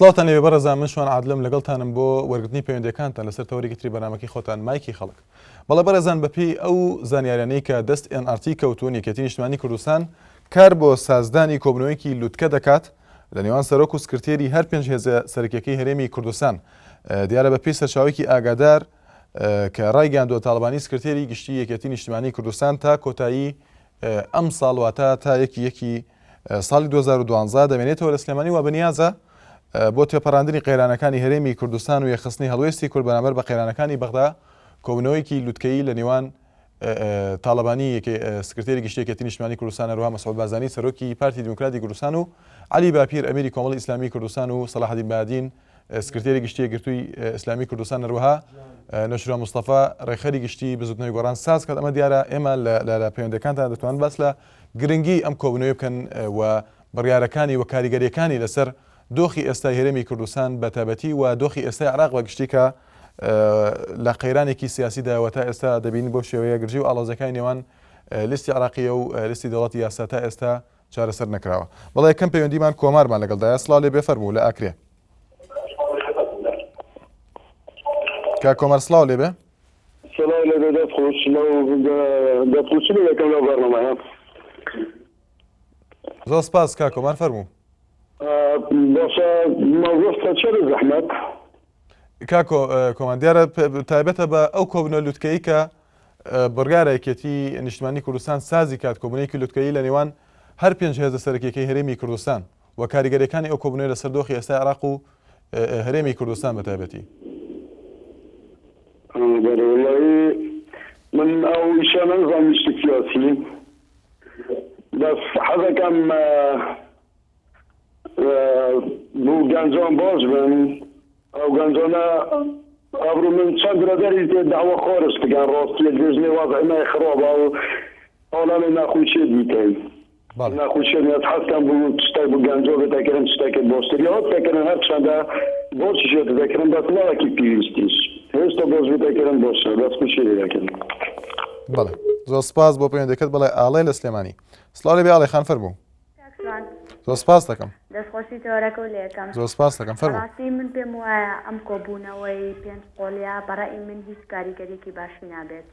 سڵاتان لێ بەڕێزان من شوان عادلم لەگەڵتانم بۆ وەرگرتنی پەیوەندیەکانتان لەسەر تەوەری تری بەنامەکەی خۆتان مایکی خەڵک. بەڵێ بەڕێزان بەپێی ئەو زانیاریانەی کە دەست NRT کەوتوون یەکێتی نیشتیمانی کوردستان کار بۆ سازدانی کۆبنەوەیەکی لووتکە دەکات لە نێوان سەرۆک و سکرتێری هەر پێنج هێزە سەرکیەکەی هەرێمی کوردستان. دیارە بەپێی سەرچاوێکی ئاگادار کە ڕایگەاندووە تاڵبانی سکرتێری گشتی یەکێتی نیشتیمانی کوردستان تا کۆتایی ئەم ساڵواتە تا یەکی ساڵی 2012 دەمێنێتەوە لە سلێمانی و بەنیازە بۆ تێپەڕاندنی قەیرانەکانی هەرێمی کوردستان و یەخستنی هەڵوێستی کورد بەرامبەر بە قەیرانەکانی بەغدا کۆبنەوەیەکی لووتکەیی لە نێوان تاڵبانی سکرتێری گشتی یەکێتی نیشتیمانی کوردستان هەروەها مەسعود بازانی سەرۆکی پارتی دیموکراتی کوردستان و علی باپیر ئەمیری کۆمەڵی ئیسلامی کوردستان و سەلاحەدین بادین سکرتێری گشتی یەکگرتووی ئیسلامی کوردستان هەروەها نەشرا مستەفا ڕێخەری گشتی بزوتنەوەی گۆڕان ساز کات. ئەمە دیارە ئێمە لە پەیوەندەکانتان دەتوانن باس لە گرنگی ئەم کۆبنەوەی بکەن و بڕیارەکانی و کاریگەریەکانی لەسەر دۆخی ئێستای هەرێمی کوردستان بەتابەتی و دۆخی ئێستای عراق بەگشتی کە لە قەیرانێکی سیاسی داوە تا ئێستا دەبین بۆ شێوەیە گرژی و ئاڵۆزەکانی نێوان لیستی عراقیە و لیستی دەوڵەتی یاسا تا ئێستا چارەسەر نەکراوە. بەڵێ یەکەم پەیوەندیمان کۆمارمان لەگەڵدایە. سڵاو لێ بێ، فەرموو لە ئاکرێ. کا کۆمەر سڵاو لێ بێ. سڵاو لێ بێ دەستخۆش دەستخۆشی یەکەم لەو بەرنامەیە. زۆر سپاس کا کۆمار، فەرموو. باشە مەوزوعتە چێ زەحمەت کاکۆ کۆمان دیارە تایبەتە بە ئەو کۆبنە لووتکەیی کە بڕیارە یەکێتی نیشتیمانی کوردستان سازی کات کۆبنەیەکی لووتکەیی لە نێوان هەر پێنج هێزە سەرکیەکەی هەرێمی کوردستان و کاریگەریەکانی ئەو کۆبنەوەی لەسەر دۆخی ئێستای عراق و هەرێمی کوردستان بەتایبەتی. من ئەو ئیشە نەزانم شتی سیاسی بەس حەزەکەم بۆ گەنجان باش بن. ئەو گەنجانە ئەبرو من چەند برادەری تێ داوا خۆرش بکەن ڕاستی دێژنێ وازعمای خراپە و ئاڵانێ ناخۆشیێت بیکەن ناخۆشیێت حەزکەم بۆ شتێک بۆ گەنجۆ بتەکردن شتێکت باشتر یا بتەکردن هەر چەندە بۆچیشێت دەکردن بەس ناوەکی پێویستیش هێشتا باش بتەکردن باشە بەس خوشی دەکردن. بەڵێ زۆر سپاس بۆ پەیوەندەکەت. بەڵێ ئاڵێ لە سلێمانی. سڵاو لێ بێ ئاڵێ خان، فەرموو. زۆر سپاس دەکەم. دەستخۆشی تۆرەکە و لێکەم. زۆر سپاس دەکەم، فەرموو. ڕاستی من پێم وایە ئەم کۆبوونەوەی پێنج قۆڵیا بەڕای من هیچ کاریگەریەکی باشی نابێت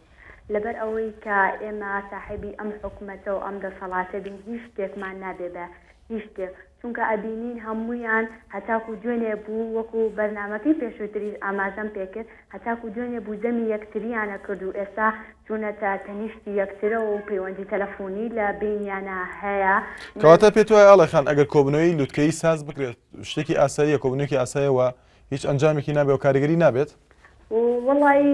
لەبەر ئەوەی کە ئێمە ساحێبی ئەم حکوومەتە و ئەم دەسەڵاتە بین هیچ شتێکمان نابێ بە هیچ شتێک چونکە ئەبینین هەمویان هەتاکو دوێنێ بوو وەکو بەرنامەکەی پێشووتری ئاماژەم پێکرد هەتاکو دوێنێ بوو زەمی یەکتریانە کرد و ئێستا چوونەتە تەنیشتی یەکترە و پەیوەندی تەلەفۆنی لە بینیانە هەیە. کەواتە پێت وایە ئاڵێ خان ئەگەر کۆبنەوەی لووتکەیی ساز بکرێت شتێکی ئاساییە، کۆبنەوەیەکی ئاساییەوە هیچ ئەنجامێکی نابێت و کاریگەری نابێت؟ وڵی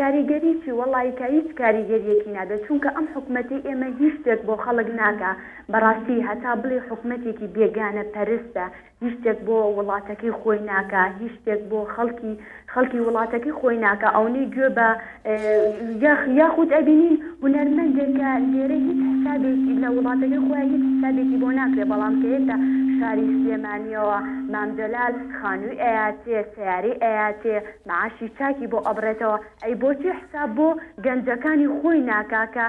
کاریگەری چی وڵی کە هیچ کاریگەریەکی نابێت چونکە ئەم حکوومەتی ئێمە هیچ شتێک بۆ خەڵک ناکە. بەڕاستی هەتا بڵێ حکوومەتێکی بێگانە پەرستە هیچ شتێک بۆ وڵاتەکەی خۆی ناکە هیچ شتێک بۆ خەڵکی وڵاتەکەی خۆی ناکە ئەوەی گوێ بە یاخود ئەبینین هونەرمەندێکە لێرە هیچ حسابێکی لە وڵاتەکەی خۆی هیچ حسابێکی بۆ ناکرێ بەڵام کە ئێستا شاری سلێمانیەوە مامجەلال خانووی ئەیاتێ سیاری ئەیاتێ معاشی چاکی بۆ ئەبرێتەوە ئەی بۆچی حساب بۆ گەنجەکانی خۆی ناکاکە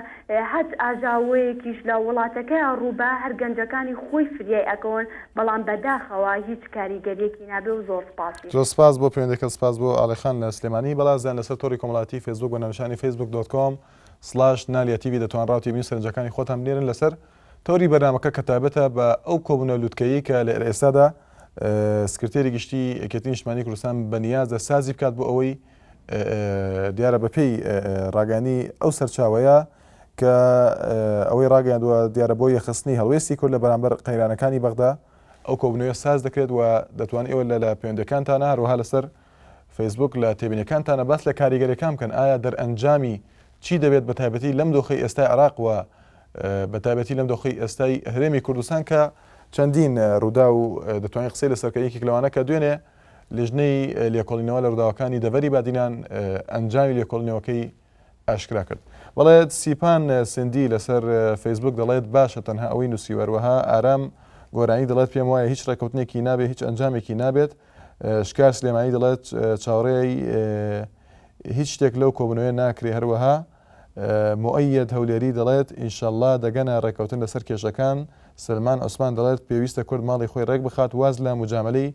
هەت ئاژاوەیەکیش لە وڵاتەکەی ڕووبە هەر گەنجەکانی خۆی فریای ئەکەون بەڵام بەداخەوە هیچ کاریگەریەکی نابێ و زۆر سپاسی. زۆر سپاس بۆ پەیوەندەکە، سپاس بۆ ئاڵێخان لە سلێمانی. بەڵازیان لەسەر تۆڕی کۆمەڵایەتی فێسبوک بە ناونیشانی facebook.com/نالیا TV دەتوان ڕاوتی بین سەرنجەکانی خۆتان بنێرن لەسەر تۆری بەرنامەکە کە تایبەتە بە ئەو کۆبوونە لووتکەیی کە لە ئێستادا سکرتێری گشتی یەکێتی نیشتیمانی کوردستان بەنیازە سازی بکات بۆ ئەوەی دیارە بەپێی ڕاگەیاندنی ئەو سەرچاوەیە کە ئەوەی ڕاگەیاندووە دیارە بۆ یەخستنی هەڵوێستی کورد لە بەرامبەر قەیرانەکانی بەغدا ئەو کۆبنەوەیە ساز دەکرێت و دەتوان ئێوە لە پەیوەندەکانتانە هەروەها لەسەر فەیسبوک لە تێبینەکانتانە باس لە کاریگەریەکان بکەن. ئایا دەرئەنجامی چی دەبێت بەتایبەتی لەم دۆخی ئێستای عراق و بەتایبەتی لەم دۆخی ئێستای هەرێمی کوردستان کە چەندین ڕوودا و دەتوانین قسەی لەسەر یەکێک لەوانە کە دوێنێ لیژنەی لێکۆڵینەوە لە ڕووداوەکانی دەڤەری بادینان ئەنجامی لێکۆڵینەوەکەی ئاشکرا کرد. بەڵێت سیپان سندی لەسەر فەیسبوک دەڵێت باشە تەنها ئەوەی نووسی وەروەها ئارام گۆرانی دەڵێت پێم وایە هیچ ڕێکەوتنێکی نابێت هیچ ئەنجامێکی نابێت. شکار سلێمانی دەڵێت چاوەڕێی هیچ شتێک لەو کۆبنەوەیە ناکرێ. هەروەها مؤەید هەولێری دەڵێت ئینشەڵڵا دەگەنە ڕێکەوتن لەسەر کێشەکان. سلمان عوسمان دەڵێت پێویستە کورد ماڵی خۆی ڕێک بخات واز لە مجاملەی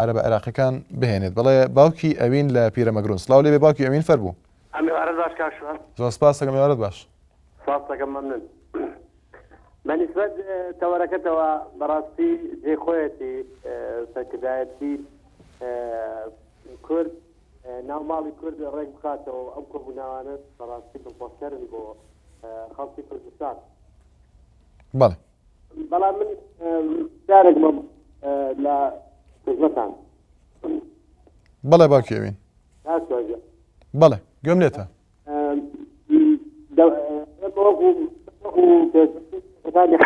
عەرەبە عێراقیەکان بهێنێت. بەڵێ باوکی ئەوین لە پیرەمەگرون. سڵاو لێ بێ باوکی ئەوین فەربوو. ئەمێ وارد باش کاشوان زۆر سپاس دەکەم میوارەت باش. سپاس دەکەم مەمنون. بەنسبەت تەوەرەکەتەوە بەڕاستی جێخۆیەتی سەرکردایەتی کورد ناوماڵی کورد ڕێک بخاتەوە ئەم کۆبووناوانە بەڕاستی دڵخۆشکەرن بۆ خەڵکی کوردستان. بەڵێ بەڵام من جارێکمە لە خزمەتان. بەڵێ باوکی ئەوین. بەڵێ گوێم لێتە. وەکو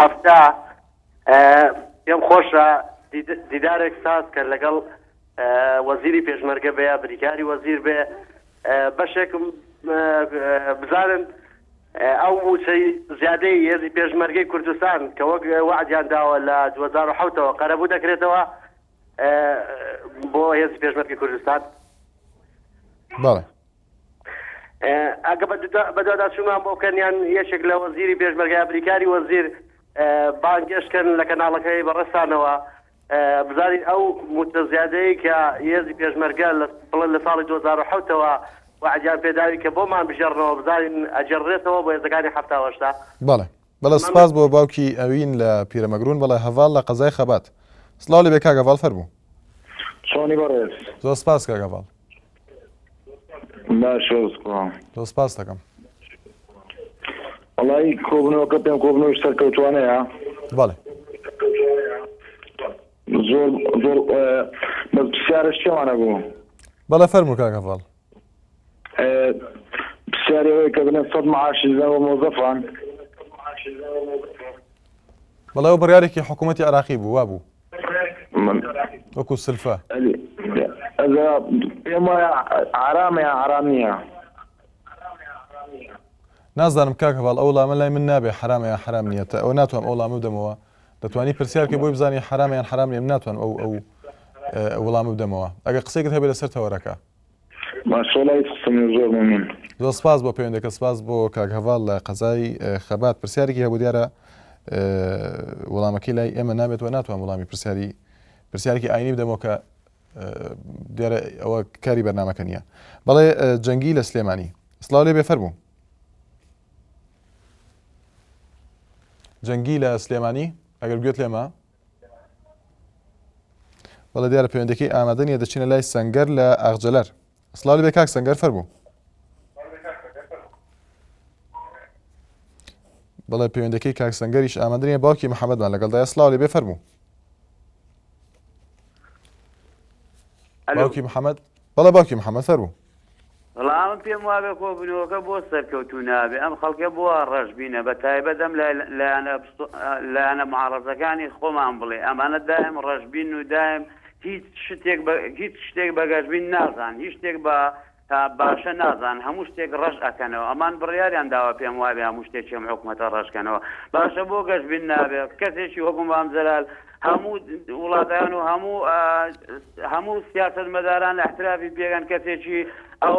هەفتا پێم خۆشە دیدارێک ساز کرد لەگەڵ وەزیری پێشمەرگە بێ بریکاری وەزیر بێ بەشێکم بزانن ئەو موچەی زیادەی هێزی پێشمەرگەی کوردستان کە وەک وعدیان داوە لە 2007ەوە قەرەبوو دەکرێتەوە بۆ هێزی پێشمەرگەی کوردستان. بەڵێ ئەگە بەدواداچوومان بۆ بکەنیان یەکێک لە وەزیری پێشمەرگای بریکاری وەزیر بانگێشکن لە کەناڵەکەی بەڕێستانەوە بزانین ئەو موچە زیادەی کە هێزی پێشمەرگە لە ساڵی 2007ەوە وعدیان پێداوی کە بۆمان بژێڕنەوە بزانین ئەجێڕێتەوە بۆ هێزەکانی هەفتاوەشتا. بەڵێ بەڵێ سپاس بۆ باوکی ئەوین لە پیرەمەگرون. بەڵێ هەڤاڵ لە قەزای خەبات. سڵاو لێ بێ کاک هەڤاڵ فەربوو. چۆنی بەڕێز زۆر سپاس کاک هەڤاڵ. باش زۆر سپاس دەکەم. وەڵی کۆبنەوەکە پێم کۆبنەوەی سەرکەوتوانەیە. بەڵێ زۆر زۆر بەس پرسیارش چێوانە بوو. بەڵێ فەرموو کاک هەڤاڵ. پرسیارەوەی کە بنێت سەد معاشی زەوە مۆزەفان. بەڵێ ئەو بڕیارێکی حکوومەتی عێراقی بوو وا بوو وەکو سلفە. پێم وایە حرامە یان حرام نییە. نازانم کاک هەڤاڵ ئەو وەڵامە لای من نابێ حرامە یان حرام نییە تا ئەو ناتوانم ئەو وەڵامە بدەمەوە. دەتوانی پرسیارکە بۆی بزانی حرامە یان حرام نییە من ناتوانم ئەو وەڵامە بدەمەوە. ئەگەر قسێکت هەبێت لەسەر تەوەرەکە. ماشەڵڵای قسەمی زۆر مەمنون. زۆر سپاس بۆ پەیوەندەکە. سپاس بۆ کاک هەڤاڵ لە قەزای خەبات. پرسیارێکی هەبوو دیارە وەڵامەکەی لای ئێمە نابێت و ناتوان وەڵامی پرسیارێکی ئاینی بدەمەوە کە دیارە ئەوە کاری بەرنامەکە نییە. بەڵێ جەنگی لە سلێمانی. سڵاو لێ بێ فەرموو. جەنگی لە سلێمانی ئەگەر گوێت لێمە. بەڵێ دیارە پەیوەندەکەی ئامادە نیە دەچینە لای سەنگەر لە ئاغجەلەر. سڵاو لێ بێ کاک سەنگەر فەرموو. بەڵێ پەیوەندەکەی کاک سەنگەریش ئامادە نیە. باوکی محەممەدمان لەگەڵدایە. سڵاو لێ بێ فەرموو. باوکی محەممەد. بەڵێ باوکی محەممەد فەرموو. وەڵام پێم وابێ کۆبوونەوەکە بۆ سەرکەوتوو نابێ ئەم خەڵکە بووە ڕەشبینە بە تایبەتەم لایەنە معارەزەکانی خۆمان بڵێ ئەمانە دایم ڕەشبین و دایم هیچ شتێک بەگەشبین نازان هیچ شتێک بە باشە نازان هەموو شتێک ڕەش ئەکەنەوە ئەمان بڕیاریان داوە پێم وابێ هەموو شتێکی ئەم حکومەتە ڕەشکەنەوە باشە بۆ گەشبین نابێ کەسێکی وەکو مام جەلال هەموو وڵاتیان و هەموو سیاسەتمەداران لە احترافی پێگەن کەسێکی ئەو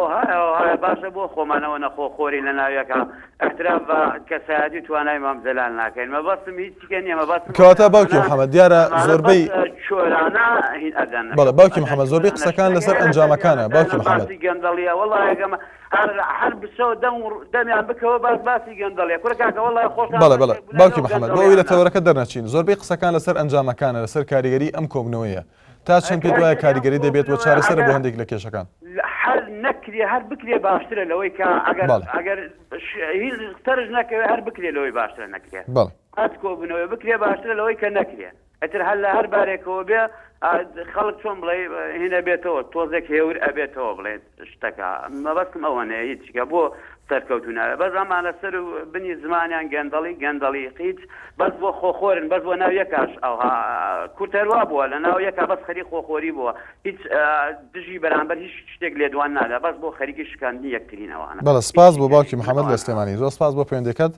هەیە باشە بۆ خۆمانەوە نەخۆخۆری لە ناویەکە احتراف بە کەسایەتی توانای مام جەلال ناکەین مەبەستم هیچیکە نییە مەبەستم کەواتە باوکی محەممەد دیارە زۆربەی چۆرانە هین ئەدەن. بەڵێ باوکی محەممەد زۆربەی قسەکان لەسەر ئەنجامەکانە. باوکی محەممەد گەندەڵیە وەڵای ئەگەمە هەر بسەوە دەمیان بکەوە باسی گەندەڵیە کورکاکە وەڵای خۆش. بەڵێ بەڵێ باوکی محەممەد بۆ ئەوی لە تەوەرەکە دەرنەچین زۆربەی قسەکان لەسەر ئەنجامەکانە لەسەر کاریگەری ئەم کۆبنەوەیە تا چەند پێت وایە کاریگەری دەبێت و چارەسەرە بۆ هەندێک لە کێشەکان. هەر نەکرێ هەر بکرێ باشترە لەوەی کە ئەگەر هیچ تەرش نەکەوێت هەر بکرێ لەوەی باشترە نەکرێت. بەڵێ هەت کۆبنەوەی بکرێ باشترە لەوەی کە نەکرێ ئەتر هەر لە هەر بارێکەوە بێ خەڵک چۆن بڵێ هینە بێتەوە تۆزێک هێور ئەبێتەوە بڵێت شتەکە مەبەستم ئەوەنەیە هیچکە بۆ سەرکەوتو ناوێت بەس ئەمانە سەر و بنی زمانیان گەندەڵی قیت بەس بۆ خۆخۆرن بەس بۆ ناو یەکاش ئەوها کورتەروا بووە لە ناو یەکە بەس خەری خۆخۆری بووە هیچ دژی بەرامبەر هیچ شتێک لێدوان نادا بەس بۆ خەریکی شکاندنی یەکترینەوەوانە. بەڵێ سپاس بۆ باوکی محەممەد لە سلێمانی. زۆر سپاس بۆ پەیوەندەکەت.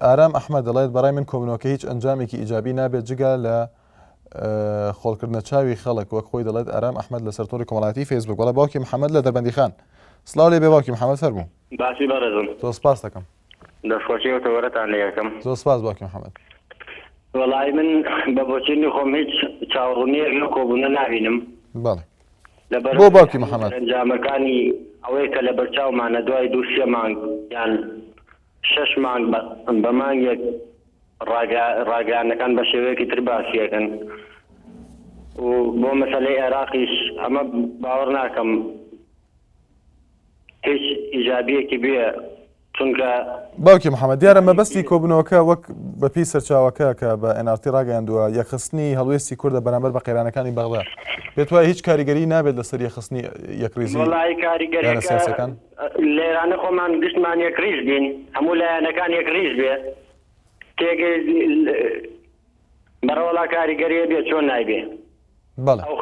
ئارام ئەحمەد دەڵێت بەڕای من کۆبنەوەکە هیچ ئەنجامێکی ئیجابی نابێت جگە لە خۆڵکردنە چاوی خەڵک وەک خۆی دەڵێت ئارام ئەحمەد لە سەرتۆری کۆمەڵایەتی فەیسبوک. بەڵێ باوکی محەممەد لە دەربەندیخان. سڵاو لێ بێ باوکی محەممەد فەرموو. باسی بەڕێزم زۆر سپاس دەکەم. دەستخۆشی و تەوەرەتان لێ یەکەم. زۆر سپاس باوکی محەممەد. وەڵای من بە بۆچینی خۆم هیچ چاوەڕوونیەک لە کۆبوونە نابینم بەڵێ لەبەر بۆ باوکی محەممەد ئەنجامەکانی ئەوەی کە لە بەرچاومانە دوای 2-3 مانگ یان 6 مانگ بە مانگێک ڕاگەیانەکان بە شێوەیەکی تر باسیەکەن و بۆ مەسەلەی عێراقیش ئەمە باوەڕ ناکەم هیچ ئیجابیەکی بێ چونکە باوکی محەممەد دیارە مەبەستی کۆبنەوەکە وەک بەپی سەرچاوەکە کە بە NRT ڕاگەیاندووە یەکخستنی هەڵوێستی کوردە بەرامبەر بە قەیرانەکانی بەغدا پێت وایە هیچ کاریگەری نابێت لەسەر یەخستنی یەکریزی وڵای کاریگەریەکان لێرانە خۆمان گشتمان یەکریز بین هەموو لایەنەکان یەکریز بێ تێگەی بەرەوەڵا کاریگەریە بێت چۆن نایبێ بەڵێ ئەو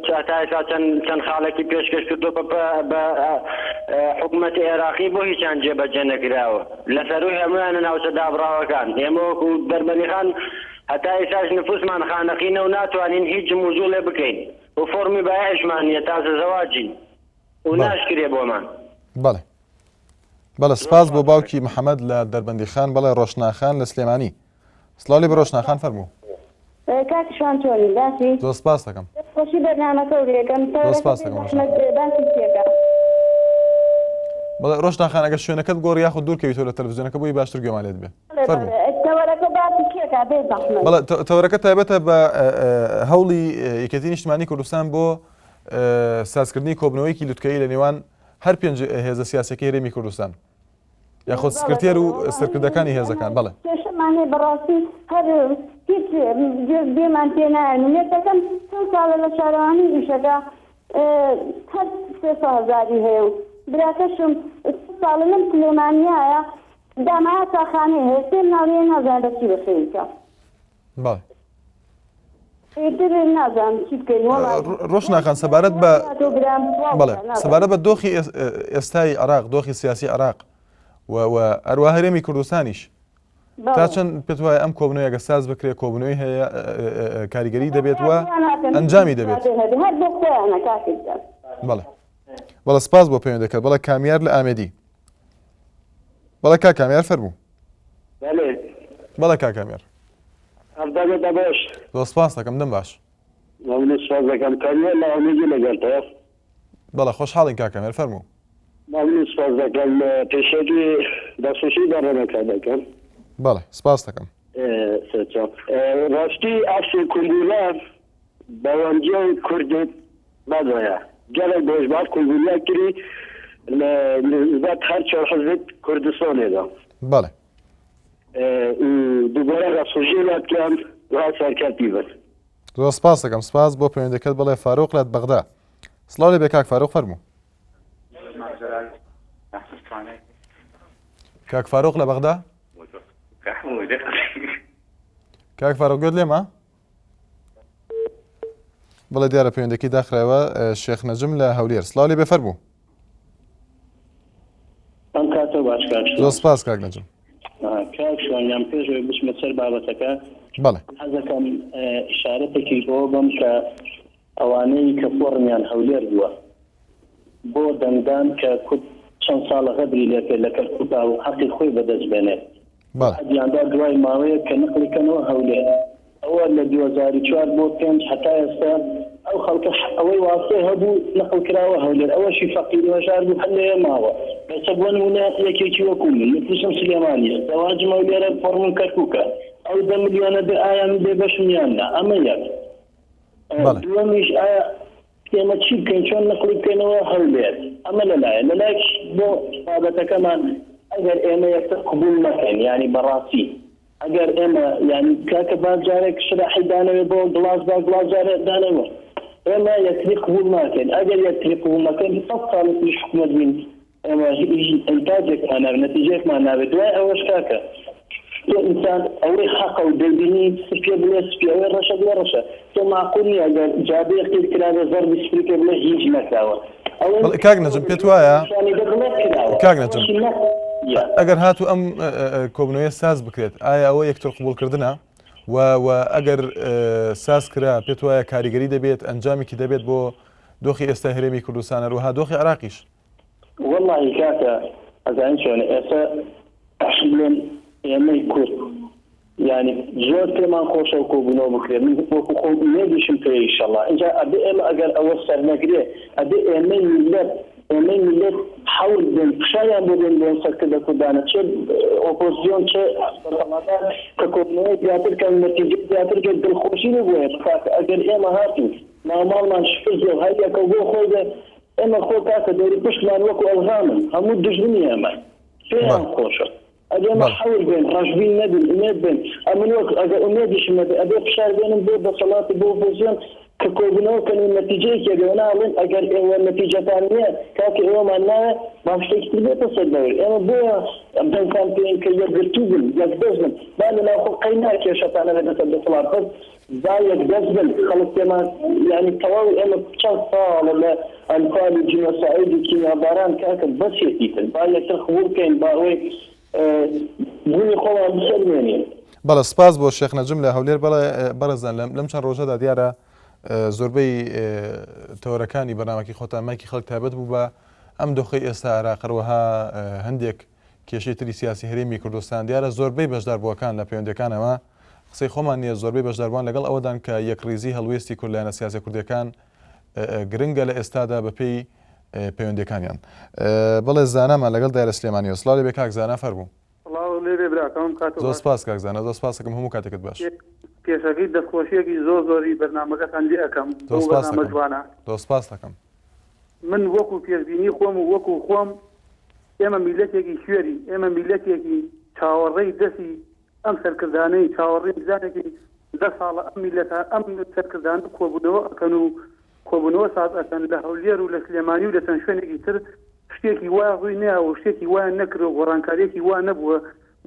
چاتایسا چەند خاڵێکی پێشکەش کردو بە حکوومەتی عێراقی بۆ هیچیان جێبەجێ نەکراوە لەسەروی هەمویانە ناوچە دابڕاوەکان ئێمە وەکو دەربەنیخان هەتا ئێساش نفوسمان خانەقینە و ناتوانین هیچ موزوع لێ بکەین و فۆرمی بایەشمان نیە تازە زەواجین و ناشکرێ بۆمان بەڵێ بەڵێ سپاس بۆ باوکی محەممەد لە دەربەندیخان بەڵێ ڕۆشناخان لە سلێمانی سڵاوی بە ڕۆشناخان فەرموو کاتشان چۆنی باسی زۆر سپاس دەکەم خۆشی بەرنامەکە و یەکەم سپاس دەکەم باسی چێکە بەڵێ ڕۆشناخان ئەگەر شوێنەکەت گۆڕ یاخود دوورکەویتەوە لە تەلەڤیزیۆنەکە بۆی باشتر گوێمان لێت بێ تەوەرەکە باسی چێکە بێ زەحمەت بەڵێ تەوەرەکە تایبەتە بە هەوڵی یەکێتی نیشتیمانی کوردستان بۆ سازکردنی کۆبنەوەیکی لوتکەیی لە نێوان هەر 5 هێزە سیاسەکەی هەرێمی کوردستان یاخود سکرتێر و سەرکردەکانی هێزەکان بەڵێ کێشەمانێ بەڕاستی هەر هیچ بێمان پێ نایەن یەکەکەم چەند ساڵە لە شارەوانی ئیشەکە هەر 300,000 هەیە و براکەشم ساڵە من سلێمانیایە دامایە تاخانەی هەیە سێ ناویە نازان دەچی بەخێیکە بەڵێ نازانم چی بکەین ڕۆشناخان سەبارەت بە بەڵێ سەبارەت بە دۆخی ئێستای عێراق دۆخی سیاسی عێراق و ئەروە هەرێمی کوردستانیش تا چەند پێت وایە ئەم کۆبنەوەی ئەگە ساز بکرێت کۆبنەوەی هەیە کاریگەری دەبێت وە ئەنجامی دەبێت بەڵێ بەڵێ سپاس بۆ پێوەندی دەکات بەڵێ کامیار لە ئامێدی بەڵێ کا کامیار فەرموو بەڵێ کا کامیار باش زۆر سپاس دەکەم دەم باش سپاس دەکەم کامیار لە ئامێدی لەگەڵ بەڵێ خۆشحاڵین کا کامیار فەرموو سپاس دەکەم پێشێکی دەسوشی بەڕێنەکە دەکەم بەڵێ سپاس دەکەم ڕاستی ئەفسی کوردیلا بەوەنجیای کوردی بەدوایە gelek bojbar kulburiya kirî nizbat her çar hizbet Kurdistanê da. Bale. Dubara rasojiyê latkiyan ra serketî bir. Zor spas dikim. Spas bo peyndeket bale Faruk lat Bexda. Slavê bê kak Faruk fermû. Kak Faruk li Bexda? Kak Faruk gud lê ma? بەڵێ دیارە پەیوەندێکی داخرایەوە شێخ نەجم لە هەولێر سڵاوی بفەرموو ئەم کاتە باش زۆر سپاس کاک نەجم کاک شوانیان پێشەوەی بچمە سەر بابەتەکە بەڵێ حەزەکەم ئیشارەتێکی بۆ بم کە ئەوانەی کە فۆڕمیان هەولێر بووە بۆ دەنگدان کە کورد چەند ساڵە غەبری لێ کرد لە کەرکووکا و حەقی خۆی بەدەست بێنێت حەدیاندا دوای ماوەیە کە نەقڵیکەنەوە هەولێر ئەوە لە 2004 بۆ 5 هەتا ئێستا ئەو خەڵکە ئەوەی واستەی هەبوو نەقڵ کراوە هەولێر ئەوەشی فەقیر وەژار بوو هەر لێ ماوە بەسە بۆ نمونە یەکێکی وەکو من نفوسم سلێمانیە زەواجم هەولێرە فۆرمم کەرکووکە ئەو 10 ملیۆنە بێ ئایان بێ بەشمیاننا ئەمە یەک دووەمیش ئایا ئێمە چی بکەین چۆن نەقڵی بکەینەوە هەولێر ئەمە لەلایە لەلایەک بۆ بابەتەکەمان ئەگەر ئێمە یەکتر قبول نەکەین یعنی بەڕاستی ئەگەر ئێمە یعنی کاکە باجارێک شراحی دانەوێ بۆ گڵاس با گڵازارێ دانەوە ئێمە یەکتری قبول ناکەین ئەگەر یەکتری قبول نەکەین سەد ساڵی توش حکومەت بین ئێمە ئینتاجێکمان ناوێت نەتیجەیەکمان ناوێت دوای ئەوەش کاکە تۆ ئینسان ئەوەی حەقە و دەیبینی سپێ بڵێ سپی ئەوەی ڕەشە بڵێ ڕەشە تۆ معقول نییە ئەگەر جابەیەک تێر کراوێ زەربی سپریکە بڵێ هیچ نەکراوە کاک نەجم پێت وایە کاک نەجم ئەگەر هاتوو ئەم کۆبنەوەیە ساز بکرێت ئایا ئەوە یەکتر قبولکردنە و ئەگەر ساز کرا پێت وایە کاریگەری دەبێت ئەنجامێکی دەبێت بۆ دۆخی ئێستا هەرێمی کوردستانە ڕووها دۆخی عێراقیش والله کاکە ئەزانین چۆنە ئێستا بڵێن ئێمەی کورد یعنی زۆر پێمان خۆشە و کۆبوونەوە بکرێت من وەکو خۆم نێدیشم پێ ئینشەڵڵا اینجا ئەبێ ئێمە ئەگەر ئەوە سەر نەگرێ ئەبێ ئێمەی ملت حەول بن پیشیان ببێن بۆ سەرکردە کوردانە چه ئۆپۆزیۆن چه دەسەڵاتدار کە کۆبوونەوەی زیاتر کەن نەتیجە زیاتر کە دڵخۆشی نەبووە کاکە ئەگەر ئێمە هاتین ماڵمان شکست و هەریەکە بۆ خۆی دێ ئێمە خۆ کاکە دەوری پشتمان وەکو ئەلغامن هەموو دژمنی ئێمە پێیان خۆشە ئەگەر ئێمە حەول بێن ڕەشبین نەبین ئومێد بێن ئەمن وەک ئەگەر ئومێدیشم نەبێ ئەبێ فشار بێنن بۆ دەسەڵاتی بۆ ئۆپۆزیۆن کە کۆبوونەوە کەن و نەتیجەیەکێ گەوناڵێن ئەگەر ئێوە نەتیجەتان نییە کاکە ئێوەمان نایە با شتێکی تر بێتە سەر دەور ئێمە بۆیە دەنگان پێین کە یەکگرتوو بن یەکدەست بن با لەناو خۆ قەی ناکێشەتانە لەدەسەر دەسەڵات بەس با یەکدەست بن خەڵک پێمان یعنی تەواو ئێمە چەند ساڵە لە ئەنفالی جینۆسایدی کیمیاباران کاکە بەسێتیتن با یەکتر خبور بکەین با ئەوەی بوونی خۆمان بسەرمێنین. بەڵێ سپاس بۆ شێخ نەجم لە هەولێر بەڵێ بەرەزان لەم چەند ڕۆژەدا دیارە زۆربەی تەوەرەکانی بەنامەکی خۆتان مایکی خەڵک تایبەت بوو بە ئەم دۆخەی ئێستا عراقەوەها هەندێک کێشەی تری سیاسی هەرێمی کوردستان دیارە زۆربەی بەشداربووەکان لە پەیوەندەکانەوە قسەی خۆمان نییە زۆربەی بەشداربووان لەگەڵ ئەوەدان کە یەکڕێزی هەڵوێستی کورد لایەنە سیاسی کوردەکان گرنگە لە ئێستادا بەپێی پەیوەندەکانیان. بەڵێ زانامان لەگەڵ دایرە سلێمانیەوە سڵاوی بێ کاک زانا فەرموو. زۆر سپاس کاک زانا زۆر سپاس دەکەم هەموو کاتێکت باش. پێشەکەی دەستخۆشیەکی زۆری بەرنامەکەتان لێ ئەەکەم جوانە دۆسپاس دەکەم من وەکو پێشبینی خۆم و وەکو خۆم ئێمە میلەتێکی شوێری ئێمە میلەتێکی چاوەڕێی دەستی ئەم سەرکردانەی چاوەڕێی بزانێکی 10 ساڵە ئەم میلەتە ئەم سەرکردان کۆبوونەوە ئەکەن و کۆبوونەوە ساز ئەکەن لە هەولێر و لە سلێمانی و لە چەند شوێنێکی تر شتێکی وایە ڕووی نەیە و شتێکی وایە نەکرێ و گۆڕانکاریەکی وا نەبووە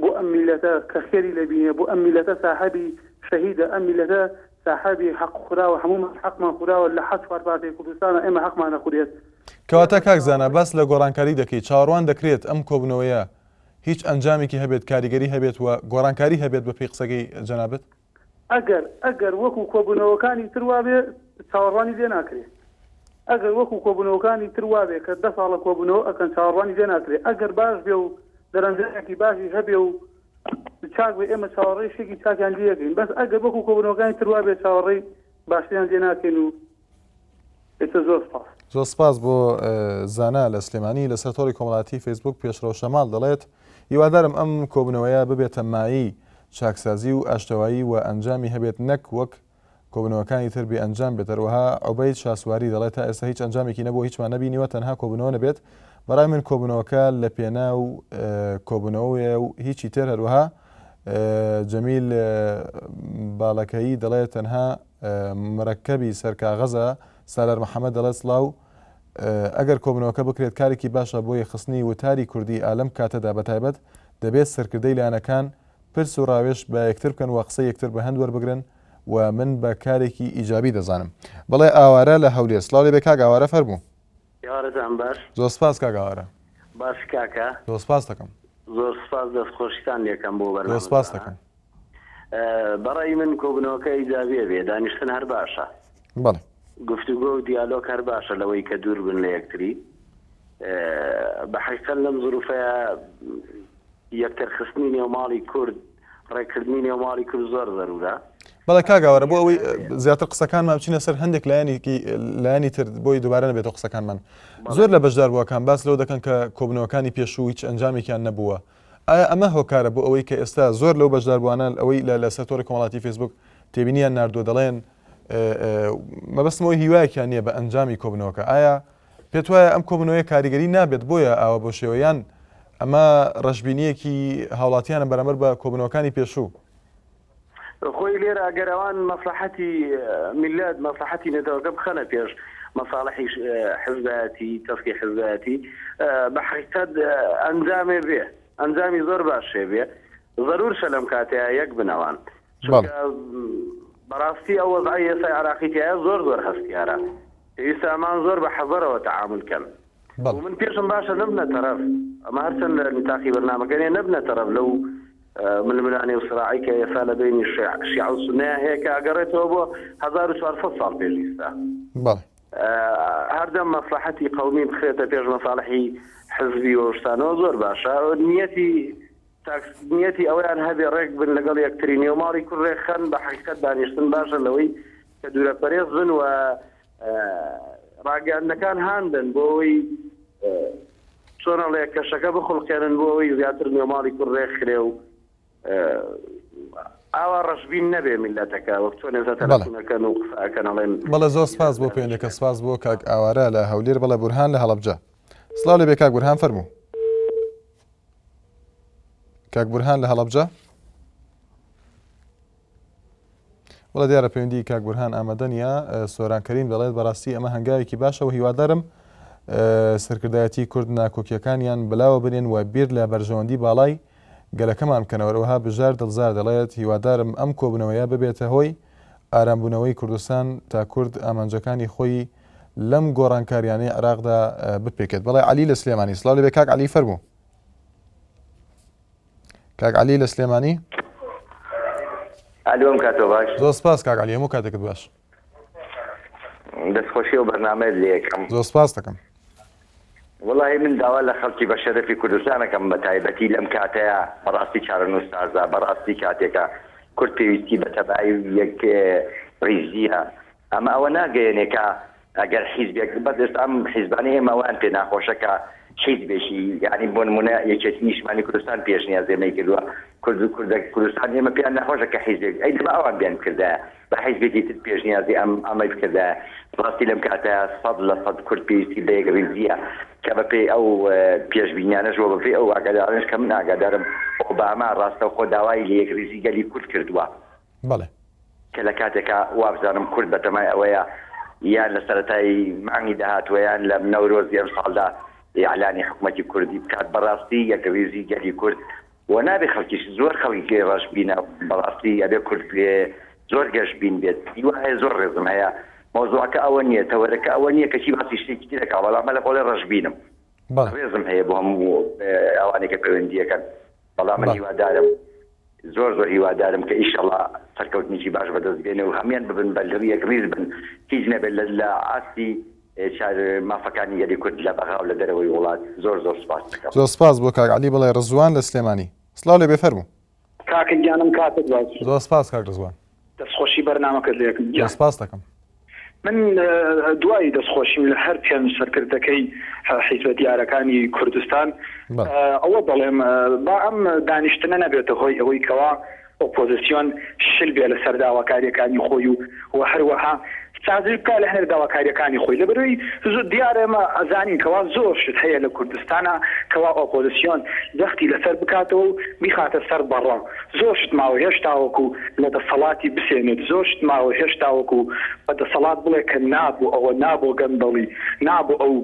بۆ ئەم میلەتە کە خێری لەبینێ بۆ ئەم میلەتە ساحەبی شەهیدە ئەم میلەتە ساحەبی حەق خوراوە هەمومان حەقمان خوراوە لە حەد چوار پارتەی کوردستانە ئێمە حەقمان نەخورێت. کەواتە کاک زانا باس لە گۆڕانکاری دەکەی چاڕوان دەکرێت ئەم کۆبوونەوەیە هیچ ئەنجامێکی هەبێت کاریگەری هەبێت و گۆڕانکاری هەبێت بەپێی قسەکەی جەنابەت ئەگەر وەکو کۆبوونەوەکانی تر وابێ چاوەڕوانی لێ ناکرێت ئەگەر وەکو کۆبوونەوەکانی تر وابێ کە 10 ساڵە کۆبوونەوە ئەکەن چاوەڕوانی لێ ناکرێت ئەگەر باش بێ و دەرەنجەیەکی باشی هەبێ و چاک بێ ئێمە چاوەڕێی شتێکی چاکیان لێەکەین بەس ئەگەر وەکو کۆبوونەوەکانی تر وابێ چاوەڕێی باشتیان لێ ناکەین و زۆر سپاس بۆ زانا لە سلێمانی لەسەر تۆڕی کۆمەڵاتی فەیسبوک پێشڕەو شەماڵ دەڵێت هیوادارم ئەم کۆبوونەوەیە ببێتە مایی چاکسازی و ئاشتەوایی و ئەنجامی هەبێت نەک وەک کۆبوونەوەکانی تر بێ ئەنجام بێت هەروەها عوبەید شاسواری دەڵێت تا ئێستا هیچ ئەنجامێکی نەبوو هیچمان نەبینیوە تەنها کۆبوونەوە نەبێت بەڕای من کۆبوونەوەکە لە پێنا و کۆبوونەوەیە و هیچی تر هەروەها جەمیل باڵەکەیی دەڵێت تەنها مرەکەبی سەرکاغەزە سالار محەممەد دەڵێت سڵاو ئەگەر کۆبوونەوەکە بکرێت کارێکی باشە بۆی خستنی وتاری کوردی ئالەم کاتەدا بەتایبەت دەبێت سەرکردەی لایەنەکان پرس و ڕاوێش بە یەکتر بکەن و قسە یەکتر بە هەند وەربگرن و من بە کارێکی ئیجابی دەزانم. بەڵێ ئاوارە لە هەولێر سڵاوی بێ کاک ئاوارە فەرموو. یارەتان باش زۆر سپاس کاک ئاوارە. باش کاکە زۆر سپاس دەکەم. زۆر سپاس دەستخۆشیتان لێکەم بۆ بەرنامە. زۆر سپاس دەکەم. بەڕای من کۆبوونەوەکە ئیجابیە بێ دانیشتن هەر باشە. بەڵێ. گفتوگۆ و دیالۆگ هەر باشە لەوەی کە دوور بن لە یەکتری بە حەقیقەت لەم زروفەیە یەکتر خستنی نێوماڵی کورد ڕێکردنی نێوماڵی کورد زۆر زەرورە. بەڵێ کاگاوەرە بۆ ئەوەی زیاتر قسەکانمان بچینە سەر هەندێک لایەنی تر بۆی دووبارە نەبێتەوە قسەکانمان زۆر لە بەشداربووەکان باس لەوە دەکەن کە کۆبوونەوەکانی پێشوو هیچ ئەنجامێکیان نەبووە. ئایا ئەمە هۆکارە بۆ ئەوەی کە ئێستا زۆر لەو بەشداربووانە ئەوەی لە سەرتۆڕی کۆمەڵاتی فەیسبوک تێبینیان ناردووە دەڵێن مەبەستمەوەی هیوایەکیان نییە بە ئەنجامی کۆبوونەوەکە ئایا پێت وایە ئەم کۆبوونەوەی کاریگەری نابێت بۆیە ئاوە بۆ شێوەیان ئەمە ڕەشبینیەکی هاوڵاتیانە بەرامبەر بە کۆبوونەوەکانی پێشوو خۆی لێرە ئەگەرەوان مەسلحەتی میلەت مەسلحەتی نێتەوەکە بخەنە پێش مەساڵحی حزبایەتی تەسکی حزبایەتی بە حقیقەت ئەنجامێ بێ ئەنجامی زۆر باشێ بێ ضرورشە لەم کاتەیە یەک بنەوان بەڕاستی ئەو وەزعی ئێستا عراقیتیایە زۆر هەستیارە پێویستە ئەمان زۆر بە حەزەرەوە تەعاملکەن من پێشم باشە نبنە تەرەف ئەمە هەرچەند لە نتاقی بەرنامەکەنێ نبنە تەرەف لەو ململانی و سراعی کە ئێستا لە بینی شیعە و سونەیە هەیە کە ئەگەڕێتەوە بۆ 1400 ساڵ پێش ئێستا هەردەم مەسلحەتی قەومی بخرێتە پێش مەساڵحی حزبی و شتانەوە زۆر باشە نیەتی تاکسنیەتی ئەویان هەبێ ڕێک بن لەگەڵ یەکتری نێوماڵی کوڕێک خەن بە حقیقەت دانیشتن باشە لەوەی کە دوورە پەرێز بن و ڕاگەاندنەکان هاندن بۆ ئەوەی چۆنەڵێ کەشەکە بخڵقێنن بۆ ئەوەی زیاتر نێوماڵی کوڕێک خرێ و ئاوا ڕەشبین نەبێ میلەتەکە وەک چۆن ێستا تەلەفۆنەکەن و قسەکەن ئەڵێن. بەڵێ زۆر سپاس بۆ پەیوەندێکە، سپاس بۆ کاک ئاوارە لە هەولێر. بەڵێ بورهان لە هەڵەبجە. سڵاو لێبێ کاک بورهان، فەرموو. کاک بورهان لە هەڵەبجە. وڵە دیارە پەیوەندی کاک بورهان ئامادە نیە. سۆران کەریم دەڵێت بەڕاستی ئەمە هەنگاوێکی باشە و هیوادارم سەرکردایەتی کورد ناکۆکیەکانیان بلاوە بنێن و بیر لە بەرژەوەندی باڵای گەلەکەمان بکەنەوەها. بژار دڵزار دەڵێت هیوادارم ئەم کۆبنەوەیە ببێتە هۆی ئارامبوونەوەی کوردستان تا کورد ئامانجەکانی خۆی لەم گۆڕانکاریانەی عێراقدا بپێکێت. بەڵێ عەلی لە سلێمانی. سڵاو لێبێ کاک عەلی، فەرموو. کاک عەلی لە سلێمانی. ئەلۆم کاتۆ باش. زۆر سپاس کاک عەلی، هەموو کاتێکت باش. دەستخۆشی و بەرنامەیەت لێ یەکەم. زۆر سپاس دەکەم. وڵی من داوا لە خەڵکی بە شەرەفی کوردستانەکەم بە تایبەتی لەم کاتەیە بەڕاستی چارەنووسسازە بەڕاستی کاتێکە کورد پێویستی بە تەبایی یەک ڕیزیە. ئەمە ئەوە ناگەیەنێکە ئەگەر حیزبێک بەدەست ئەم حیزبانە ئێمەوان پێ ناخۆشەکە حیزبێکی یعنی بۆ نمونە یەکێتی نیشتمانی کوردستان پێشنیازێمەی کردووە کوردستان ئێمە پێیان ناخۆشەکە حیزبێک ئەی دەبا ئەوان بیان کردایە بە حیزبێکی تر پێشنیازی ئەمەی بکردایە. ڕاستی لەم کاتەیە 100% کورد پێویستی بە یەک ڕیزیە کە بەپێ ئەو پێشبینیانەشەوە بەپێ ئەو ئاگادارنش کە من ئاگادارم ئۆباما ڕاستە خۆ داوای لە یەک ڕیزی گەلی کورد کردووە. بەڵێ کە لە کاتێکە وابزانم کورد بەتەمای ئەوەیە یان لە سەرەتایی مانگی داهاتوەیان لە نەورۆزی ئەم ساڵدا ئیعلانی حکوومەتی کوردی بکات بەڕاستی یەک ڕیزی گەلی کورد و نابێ خەڵکیش زۆر خەڵکی ڕەش بینە بەڕاستی ئەبێ کورد زۆر گەشتبین بێت. هیوایە زۆر ڕێزم هەیە مۆزوعەکە ئەوە نییە تەوەرەکە ئەوە نییە کەچی باسی شتێکی ترەکە بەڵام لە خۆڵێ ڕەشبینم ڕێزم هەیە بۆ هەموو ئەوانێکە پەیوەندیەکەن. بەڵام من هیوادارم زۆر هیوادارم کە ئیشەڵا سەرکەوتنیی باش بەدەست بێنێ و هەمیان ببن بەلەوی یەک ڕیز بن هیچ نەبێت لە ئاستی مافەکانی یەری کورد لە بەغا و لە دەرەوەی وڵات. زۆر سپاس دەکەم. زۆر سپاس بۆ کاک عەلی. بەڵێ ڕزوان لە سلێمانی. سڵاو لێبێ، فەرموو. کاکە گیانم کاتت باش. زۆر سپاس کاک ڕزوان. دەستخۆشی بەرنامەکەت لێ یەکم. زۆر سپاس دەکەم. من دوای دەستخۆشیم لە هەر پێنج سەرکردەکەی حیزبە دیارەکانی کوردستان ئەوە دەڵێم با ئەم دانیشتنە نەبێتە هۆی ئەوەی کەوا ئۆپۆزیسیۆن شل بێ لە سەر داواکاریەکانی خۆی و هەروەها سازش بکات لە هەر داواکاریەکانی خۆی لەبەرەوەی زۆر دیارە ئێمە ئەزانین کەوا زۆر شت هەیە لە کوردستانە کەوا ئۆپۆزیسیۆن دەستی لەسەر بکاتەوە و بیخاتە سەر بەڕە. زۆر شت ماوە هێشتا وەکو لە دەسەڵاتی بسێنێت، زۆر شت ماوە هێشتا وەکو بە دەسەڵات بڵێ کە نابوو ئەوە نابوو گەندەڵی نابوو ئەو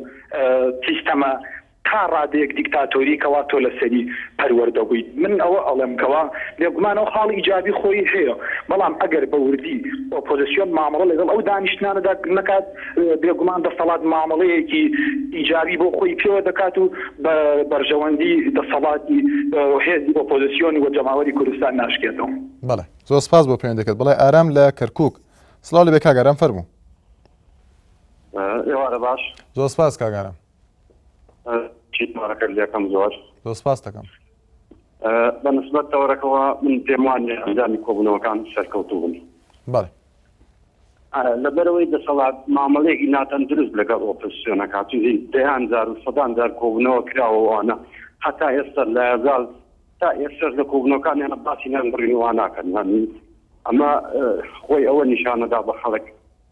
سیستەمە تا ڕادەیەک دیکتاتۆری کەوا تۆ لەسەری پەروەردە بوویت. من ئەوە ئەڵێم کەوا بێگومانەوە خاڵی ئیجابی خۆی هەیە بەڵام ئەگەر بە وردی ئۆپۆزیسیۆن مامەڵە لەگەڵ ئەو دانیشتانەدا نەکات بێگومان دەسەڵات مامەڵەیەکی ئیجابی بۆ خۆی پێوە دەکات و بە بەرژەوەندی دەسەڵاتی هێزی ئۆپۆزیسیۆن و جەماوەری کوردستان ناشکێتەوە. بەڵێ زۆر سپاس بۆ پەیوەندەکەت. بەڵێ ئارام لە کەرکووک. سڵاو لێبێ کاک ئارام، فەرموو. ئێوارە باش. زۆر سپاس کاک ئارام. چیتمانەکە لێکم زۆر سپاس دەکەم. بە نسبەت تەوەرەکەەوە من پێم وانێ ئەنجامی کۆبوونەوەکان سەرکەوتوو بوون. بەڵێ لەبەرەوەی دەسەڵات مامەڵەیەکی ناتەن دروست لەگەڵ ئۆپۆزیسیۆنەکە چیزی دەیان جار و سەدان جار کۆبوونەوە کراوەوانە هەتا ئێستا لە هەزار تا ئێستاش لە کۆبوونەوەکانیانە باسی نەنبڕینەوە ناکەن. ئەمە خۆی ئەوە نیشانەدا بە خەڵک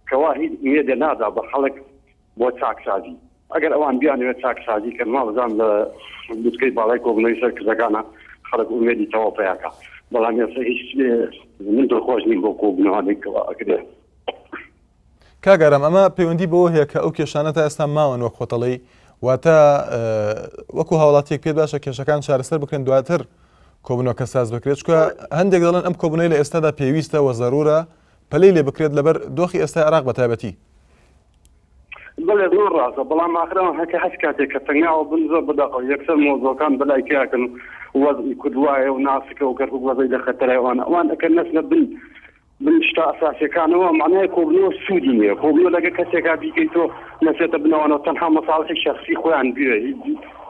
کەوا هیچ ئومێدە نادا بە خەڵک بۆ چاکسازی. ئەگەر ئەوان بیانوێت چاکسازی کردن مابزان لە بوتکەی باڵای کۆبوونەوەی سەرکردەکانە خەڵک ئومێدی تەواو پێیاکە. بەڵام ئێستا هیچ من دڵخۆش نیم بۆ کۆبوونەوەی کەوا ئەکرێت. کاک ئارام ئەمە پەیوەندی بەوە هەیە کە ئەو کێشانە تا ئێستا ماون وەک خۆتەڵی واتە وەکو هاوڵاتیەک پێت باشە کێشەکان چارەسەر بکرێن دواتر کۆبوونەوەکە ساز بکرێت چکە هەندێک دەڵێن ئەم کۆبوونەوەی لە ئێستادا پێویستە وە زەرورە پەلەی لێ بکرێت لەبەر دۆخی ئێستا عێراق بە تایبەتی. بەڵێ زۆر ڕاستە بەڵام ئاخرەوە هەکە هەست کاتێک کە تەنیاوە بن زۆر بەداخەوە یەکسەر مۆزۆکان بەلای کیاکەن وەزئی کوردوایە و ناسکە و کەرکوو وەزەی لە خەتەرەوانە ئەوان ئەکەن نەچنە بن بنشتا ئەساسیەکانەوە معنای کۆبنەوە سوودی نییە کۆبنەوە لەگە کەسێکا بیکەیتۆ نەچێتە بنەوەنەوە تەنها مەساڵحی شەخسی خۆیان بێ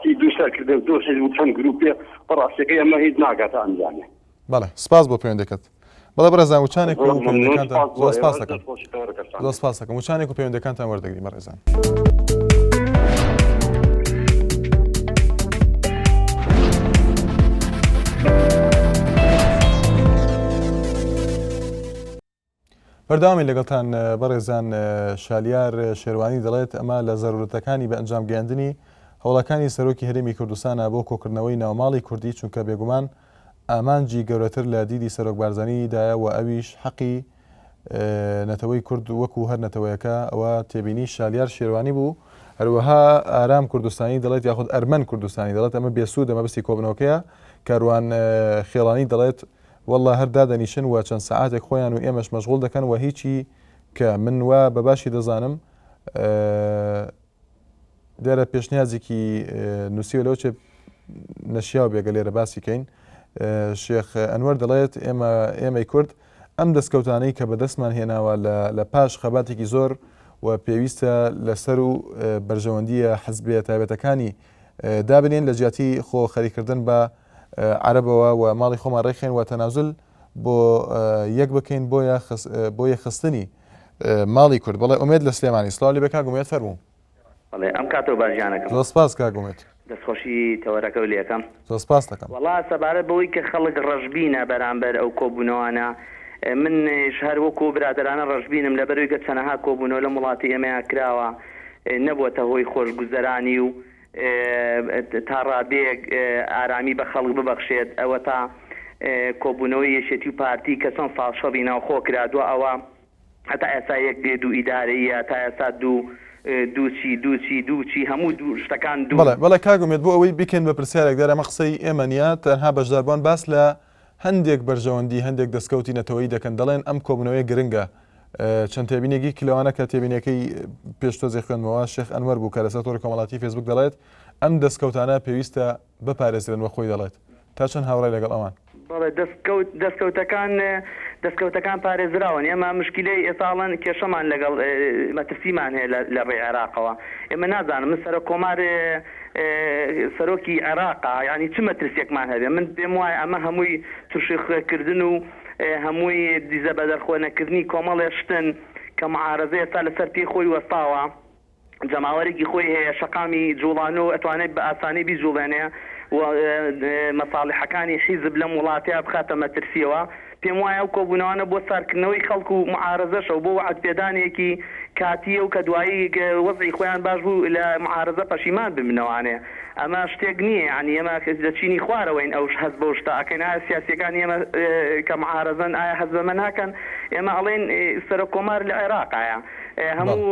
هی دووسەرکردە دۆ حیزب چەند گروپێ بەڕاستیەکەی ئەمە هیچ ناکاتە ئەنجامێ. بەڵێ سپاس بۆ پەیوەندەکەت. بەڵێ بەڕێزان وچانێک و پەیوەندەکانتان زۆر سپاس دەکەم. زۆر سپاس دەکەم وچانێک و پەیوەندەکانتان وەردەگرین بەڕێزان. بەرداوامی لەگەڵتان بەڕێزان شالیار شێروانی دەڵێت ئەمە لە زەرورەتەکانی بە ئەنجام گەیاندنی هەوڵەکانی سەرۆکی هەرێمی کوردستانە بۆ کۆکردنەوەی ناوماڵی کوردی چونکە بێگومان ئامانجی گەورەتر لە دیدی سەرۆک بارزانیدایە و ئەویش حەقی نەتەوەی کورد وەکو هەر نەتەوەیەکە ئەوە تێبینی شالیار شێروانی بوو. هەروەها ئارام کوردستانی دەڵێت یاخود ئەرمەن کوردستانی دەڵێت ئەمە بێسوود ئەمە بەستی کۆبنەوەکەیە. کاروان خێڵانی دەڵێت والله هەر دادەنیشن و چەند سەعاتێک خۆیان و ئێمەش مەشغوڵ دەکەن و هیچی کە من وە بە باشی دەزانم دیارە پێشنیازێکی نووسیوە لەو چێ نەشیاو بێگە لێرە باسی کەین. شێخ ئەنوەر دەڵێت ئێمەی کورد ئەم دەستکەوتانەی کە بەدەستمان هێناوە لە پاش خەباتێکی زۆر و پێویستە لەسەر و بەرژەوەندیە حەزبێ تایبەتەکانی دابنێن لە جیاتی خۆ خەریکردن بە عەرەبەوە و ماڵی خۆمان ڕێخێن و تەنازل بۆ یەک بکەین بۆ یەخستنی ماڵی کورد. بەڵێ ئومێد لە سلێمانی سڵاوی بە کاگومێت فەرموو. بەڵێ ئەم کاتەوە باشیانەکەم. زۆر سپاس کاگومێت. دەستخۆشی تەوەرەکە و لێەکەم. زۆر سپاس دەکەم. وەڵا سەبارەت بەوەی کە خەڵک ڕەشبینە بەرامبەر ئەو کۆبوونەوانە منش هەر وەکو برادرانە ڕەشبینم لەبەرەوەی کە چەنەها کۆبوونەوە لە وڵاتی ئێمەیان کراوە نەبووەتە هۆی خۆشگوزەرانی و تا ڕادەیەک ئارامی بە خەڵک ببەخشێت ئەوە تا کۆبوونەوەی یەشێتی و پارتی کە چەند ساڵ شەڕی ناوخۆ کرادووە ئەوە هەتا ئێستا یەک دێ دوو ئیدارەیە تا ئێستا دووچی هەموو دوو شتەکان دوو. بەڵێ کاگومێت بۆ ئەوەی بکەین بە پرسیارێک دەرە ئەمە قسەی ئێمە نیە تەنها بەشداربووان باس لە هەندێک بەرژەوەندی هەندێک دەستکەوتی نەتەوەیی دەکەن دەڵێن ئەم کۆبوونەوەی گرنگە. چەند تێبینێکی کلەوانە کە تێبینەکەی پێشتۆزی خوێنمەوە شێخ ئەنوەر بوو کە لەسەر تۆڕی کۆمەڵاتی فێسبوک دەڵێت ئەم دەستکەوتانە پێویستە بپارێزرێن وە خۆی دەڵێت تا چەند هاوڕێ لەگەڵ ئەوان. بەڵێ دەستکەوتەکان پارێزراون. ئێمە مشکلەی ئێساڵەن کێشەمان لەگەڵ مەترسیمان هەیە لە ڕێی عێراقەوە. ئێمە نازانم من سەرۆک کۆمار سەرۆکی عێراقا یعنی چ مەترسێکمان هەبێ من پێم وایە ئەمە هەمووی تووشیخکردن و هەمووی دیزە بەدەرخۆنەکردنی کۆمەڵێ شتن کە معارەزە ئێستا لەسەر پێی خۆی وەستاوە جەماوەرێکی خۆی هەیە شەقامی جوڵانە و ئەتوانێت بە ئاسانی بیجوڵێنێ و مەساڵحەکانی حیزب لەم وڵاتەیە بخاتە مەترسیەوە. پێم وایە ئەو کۆبوونەوانە بۆ سارکردنەوەی خەڵکو و معارەزەشە و بۆ وعدپێدانێکی کاتیە و کە دوایی وەزعی خۆیان باش بوو لە معارەزە پەشیمان ببنەوانێ. ئەمە شتێک نییە ینی ئێمە دەچینی خوارەوەین ئەو حەز بۆ شتا ئەکەن ئایا سیاسیەکانی ئێمە کە معارەزەن ئایا حەز بە من هاکەن ئێمە ئەڵێن سەرۆک کۆمار لە عێراقایە هەموو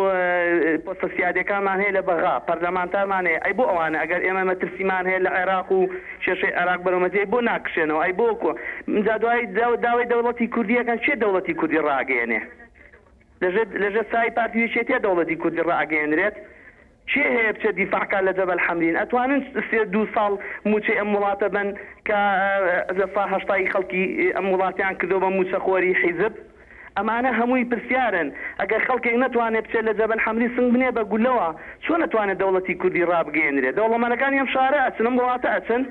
پۆستە سیادیەکانمان هەیە لە بەغا پەرلەمانتارمان هەیە ئەی بۆ ئەوانە ئەگەر ئێمە مەترسیمان هەیە لە عێراق و شێشەی عێراق بەرەومەتی بۆ ناکشێنەوە ئەی بۆکۆ منجا دوای داوای دەوڵەتی کوردیەکان چێ دەوڵەتی کوردی ڕاگەێنێ لەژێ سای پارتیویشێتە دەوڵەتی کوردی ڕاگەێنرێت چێ هەیە بچێت دیفاعکە لە جەبەل حەمدین ئەتوانن سێ دوو ساڵ موچەی ئەم وڵاتە بن کە لە ساڵ هەشتای خەڵکی ئەم وڵاتیان کردو بە موچەخۆری حیزب ئەمانە هەمووی پرسیارن ئەگەر خەڵکێک نەتوانێت بچێت لە جەبەل حەمدی سنگ بنێ بە گولەوە چۆن نەتوانێت دەوڵەتی کوردی ڕابگەێنرێت دەوڵەمەنەکانی ئەم شارە ئەچن ئەم وڵاتە ئەچن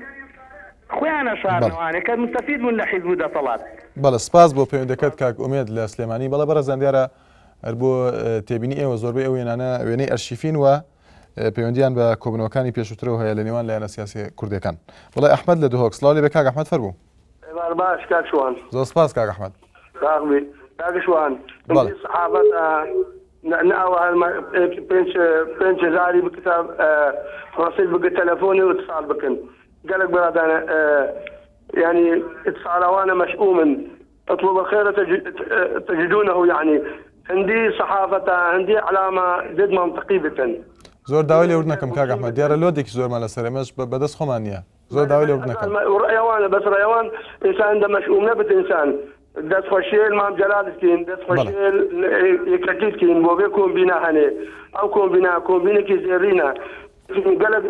خۆیانە شارنەوانێت کە مستەفید بوون لە حیزب و دەسەڵات. بەڵێ سپاس بۆ پەیوەندەکەت کاک ئومێد لە سلێمانی. بەڵێ بەڕێزان دیارە هەر بۆ تێبینی ئێوە زۆربەی ئەو وێنانە وێنەی ئەرشیفین و پەیوەندیان بە کۆبنەوەکانی پێشووترەوە هەیە لە نێوان لایەنە سیاسی کوردەکان. بەڵێ ئەحمەد لە دوهۆک سڵاوی بە کاک ئەحمەد فەرموو. باش کاک شوان. زۆر سپاس کاک ئەحمەد. کاک شوان صحافەت ناوە پێنج هزاری بکتە ڕسیل بکە تەلەفۆنی و اتصال بکەن گەلک برادانە يعني اتصالوانا مشؤوما اطلب الخير تجدونه يعني عندي صحافة عندي علامة جد منطقية بتن زۆر داوای لێورد نەکەم کاک ئەحمەد دیارە لۆدێکی زۆرمان لەسەر ئێمەش بەدەست خۆمان نییە زۆر داوای لێورد نەکەم ڕێوانە بەس ڕێوان ئینسان دە مەشؤوم نەبێت ئینسان دەستخۆشێل مام جەلالتکەین دەستخۆشێل یەکەکیتکەین بۆ بێ کۆمبینا هەنێ ئەو کۆمبینێکی زێڕینە گەلک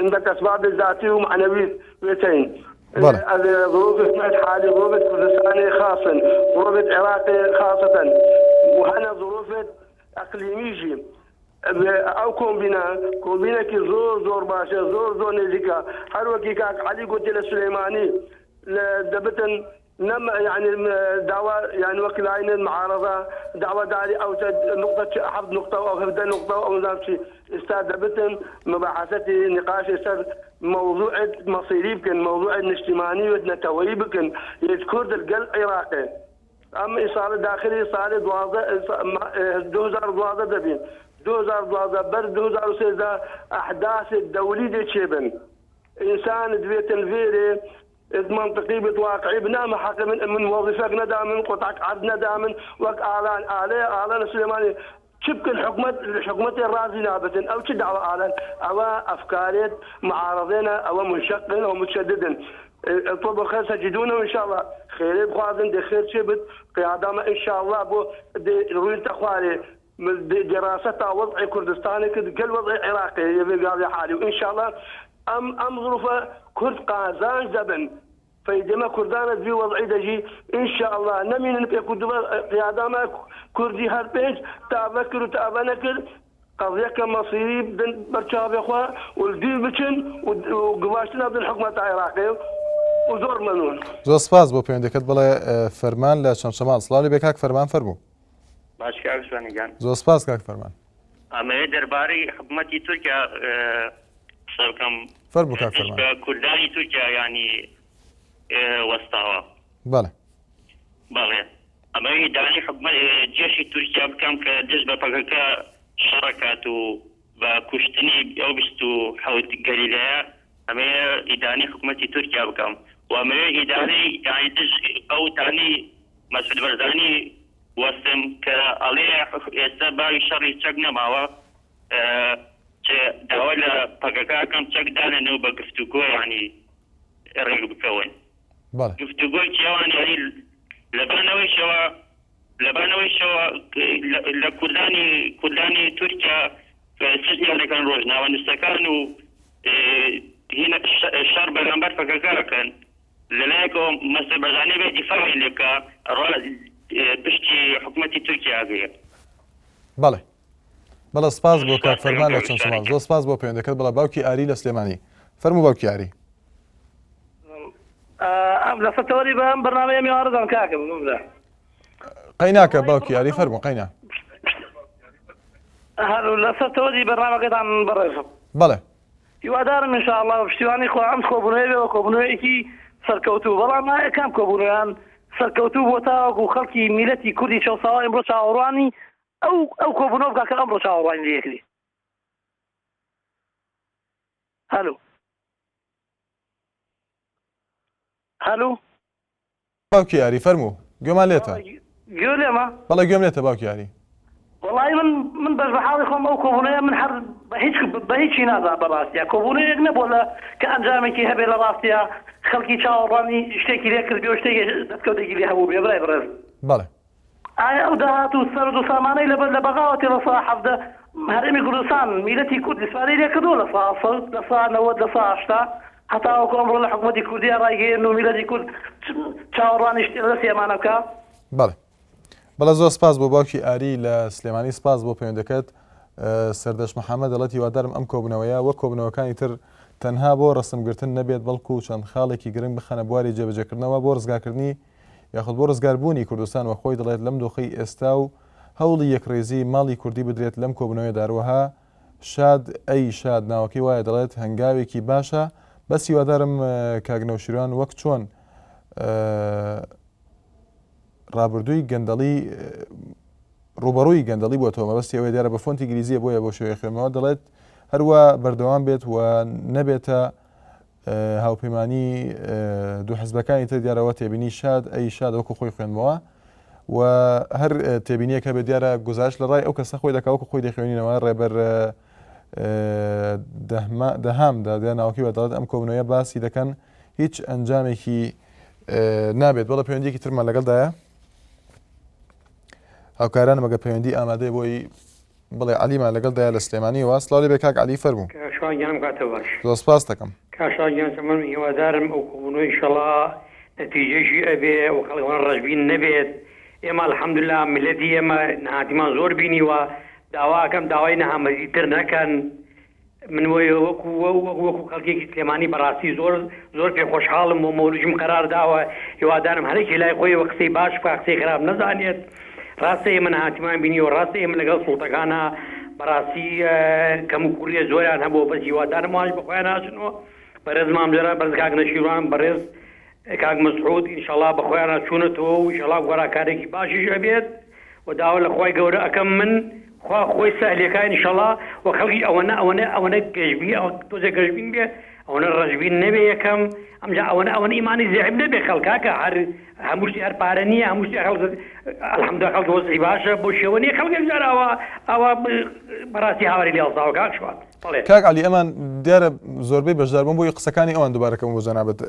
عندك أسباب ذاتية ومعنوية بيتين ظروف حالي ظروف كردستاني خاصة ظروف عراقي خاصة وهنا ظروف اقليمية او كومبينا كي زور باشا زور نزيكا هر وكي كاك علي قلت للسليماني دبتن نم يعني دعوة يعني وكل عين المعارضة دعوة داري أو نقطة حفظ نقطة أو هبدا نقطة أو نفسي استعدبتن مباحثتي نقاش استاد موضوع مصيري بكن موضوع اجتماعي ونتوي بكن يذكر القلب العراقي أما إصالة داخلي إصالة 2012 دبين 2012 بر 2013 أحداث الدولية دي تشيبن إنسان دويت الفيري منطقي بواقعي بنام حق من وظيفك ندى من قطعك عرض ندى من وك اعلان سليماني شبك حكومة الرازي نابة او دعوة اعلان او افكارات معارضين او منشقين او متشددين طب الخير سجدونه ان شاء الله خير بخوازن دي خير شبت قيادة ان شاء الله بو دي رويل تخواري دراسة وضع كردستاني كل وضع عراقي يبي قاضي حالي وان شاء الله ام ظروفه كرد قازان زبن فإذا كردان في وضعي دجي إن شاء الله نمين نبقى قيادة كردي هربيج تابكر وتابنكر قضية مصيري بدن برشاب يا أخوة والدي بچن وقواشتنا بدن حكومة العراقية وزور منون زۆر سپاس بۆ پەیوەندیەکەت بڵێ فەرمان لە چەند شەماڵ سڵاوی بێ کاک فەرمان فەرموو باش کاک سوانیگان زۆر سپاس کاک فەرمان ئەمەیە دەربارەی حکوومەتی تورکیا سەرکەم فەرموو کاک فەرمان کوردانی تورکیا ینی وەستاوە بەڵێ ئەمەی دانی حکومەت جێشی تورکیا بکەم کە دەست بە پەکەکە شەڕەکات و بە کوشتنی ئەو 27 گەلیلەیە ئەمەیە ئیدانی حکوومەتی تورکیا بکەم و ئەمەیە ئیدارەی یانی دژ ئەو تانی مەسعود بەرزانی وەستم کە ئەڵێ ئێستا باوی شەڕی چەک نەماوە داوا لە پەکەکەکەم چەک دانێنەوە بە گفتوگۆ ینی ڕێک بکەون گفتوگۆی کێوان ینی لەبانەوەیشەوە لە کوردانی تورکیا سزیان دەکەن ڕۆژناوە نووسەکان و هینە شەڕ بەرامبەر پەکەکەکەن لەلایەکەوە مەسعود بەرزانی بێ دیفاعی لێ بکە پشتی حکوومەتی تورکیا ئەگرێت بەڵێ سپاس بۆ کاک فەرمان لە چەند شەماڵ زۆر سپاس بۆ پەیوەندەکەت بەڵێ باوکی ئاری لە سلێمانی فەرموو باوکی ئاری لەسەر تەوەری بەم بەرنامەیە میوارەدان کاکەم قەیناکە باوکی ئاری فەرموو قەینا لەسەر تەوەری بەرنامەکەتان بەڕێزم بەڵێ هیوادارم ئینشاءڵڵا بە پشتیوانی خۆ ئەم کۆبوونەوەی بێەوە کۆبوونەوەیەکی سەرکەوتوو بەڵام کام کۆبوونەوەیان سەرکەوتوو بۆ تاوەکو خەڵکی میلەتی کوردی چەوساوای ئەمڕۆ چاوەڕوانی ئەو کۆبوونەوە بکە کە ئەمڕۆ چاوەڕوانی لە یەکدی هەلو باوکی یاری فەرموو گوێمان لێتە گوێ لێمە بەڵێ گوێم لێتە باوکی یاری وڵی من بەش بە حاڵی خۆم ئەو کۆبوونەیە من هەر بە هیچی نازان بەڕاستیە کۆبوونەیەک نەبووە لە کە ئەنجامێکی هەبێ لە ڕاستیە خەڵکی چاوەڕوانی شتێکی لێ کردی و شتێکی دەستکەوتێکی لێ هەبوو بێ بڕێ بڕێز بەڵێ ئایا ئەو داهات و سەرد و سامانەی لە بەغاوەتی لە سا حەفدە هەرێمی کوردستان میلەتی کورد ئیسپارەی لێ کردووە لە سا 100 لە سا 90 لە سا 80 هەتا وەکو ئەمڕۆ لە حکوومەتی کوردیا ڕایگەیەن و میلەتی کورد چاوەڕوانی شتێ لە سێمانە بکە بەڵێ زۆر سپاس بۆ باوکی ئاری لە سلێمانی سپاس بۆ پەیوەندەکەت سەردەش محەممەد دەڵێت هیوادارم ئەم کۆبنەوەیە وە کۆبنەوەکانی تر تەنها بۆ ڕسمگرتن نەبێت بەڵکو و چەند خاڵێکی گرنگ بخەنە بواری جێبەجێکردنەوە بۆ ڕزگارکردنی یاخود بۆ ڕزگاربوونی کوردستان و خۆی دەڵێت لەم دۆخەی ئێستا و هەوڵی یەکڕێزی ماڵی کوردی بدرێت لەم کۆبنەوەی داروەها شاد ناوەکەی وایە دەڵێت هەنگاوێکی باشە بەس هیوادارم کاگنەوشیروان وەک چۆن ڕابردووی گەندەڵی ڕوبەڕووی گەندەڵی بۆتەوە مەبەستی ئەوەی دیارە بە فۆنتی گریزیە بۆیە بۆ شێوەیە خوێنەوە دەڵێت هەروە بەردەوام بێت و نەبێتە هاوپەیمانی دوو حزبەکانی تر دیارەوە تێبینی شاد وەکو خۆی خوێنمەوە و هەر تێبینیەکە بێت دیارە گزارش لە ڕای ئەو کەسە خۆی دەکا وەکو خۆی دەخوێنینەوە ڕێبەر دەهامدا ناوەکی بە دەڵێت ئەم کۆبنەوەیە باسی دەکەن هیچ ئەنجامێکی نابێت بەڵە پەیوەندیەکی ترمان لەگەڵدایە هاوکارانم ئەگە پەیوەندی ئامادەی بۆی بڵێ عەلیمان لەگەڵدایە لە سلێمانی وە سڵاوی بێ کاک عەلی فەرموو شوانگیانم کاتەوە باش زۆر سپاس دەکەم کاشاگیان سەمەم هیوادارم ئەو کۆبوونەوە ئینشەڵا نەتیجەیەکی ئەبێ و خەڵکەوان ڕەشبین نەبێت. ئێمە الحەمدوللا ملەتی ئێمە نەهاتیمان زۆر بینیوە، داواکەم داوای نەهامەتیتر نەکەن. من وەکو خەڵکێکی سلێمانی بەڕاستی زۆر پێ خۆشحاڵم و مەولوجم قەرار داوە، هیوادارم هەرێکی لای خۆی وە قسەی باش بکە، قسەی خراپ نەزانێت. ڕاستە ئێمە نەهاتیمان بینیوە، ڕاستە ئێمە لەگەڵ سوڵتەکانە بەڕاستی کەم و کوڕیە زۆریان هەبوو، بەس هیوادارم وانش بەخۆیان ناچنەوە. بەڕێز مامجرە بەرز کاک نەشیروان، بەڕێز کاک مەسعود ئینشەڵا بەخۆیان ناچوونەتەوە و ئینشەڵا گۆڕاکارێکی باشیش ئەبێت و داوا لە خوای گەورە ئەەکەم من خوا خۆی سەهلێکە ئینشەڵا و خەڵکی ئەوەنە گەشبی تۆزێک گەشبین بێ، ئەوەنە ڕەشبین نەبێ یەکەم، ئەمجا ئەوەنە ئیمانی زێعب نەبێ خەڵکاکە هەر هەمووشتی هەر پارە نییە، هەمووشتی الحەمدولیلا خەڵک وەزعی باشە بۆ شێوە نیە خەڵکێک جار ئەوە بەڕاستی هاواری لێڵساوە کاک شوان. کاک علی ئەمان دیارە زۆربەی بەشداربوون بۆی قسەکانی ئەوان دووبارەکەم بۆ جەنابەت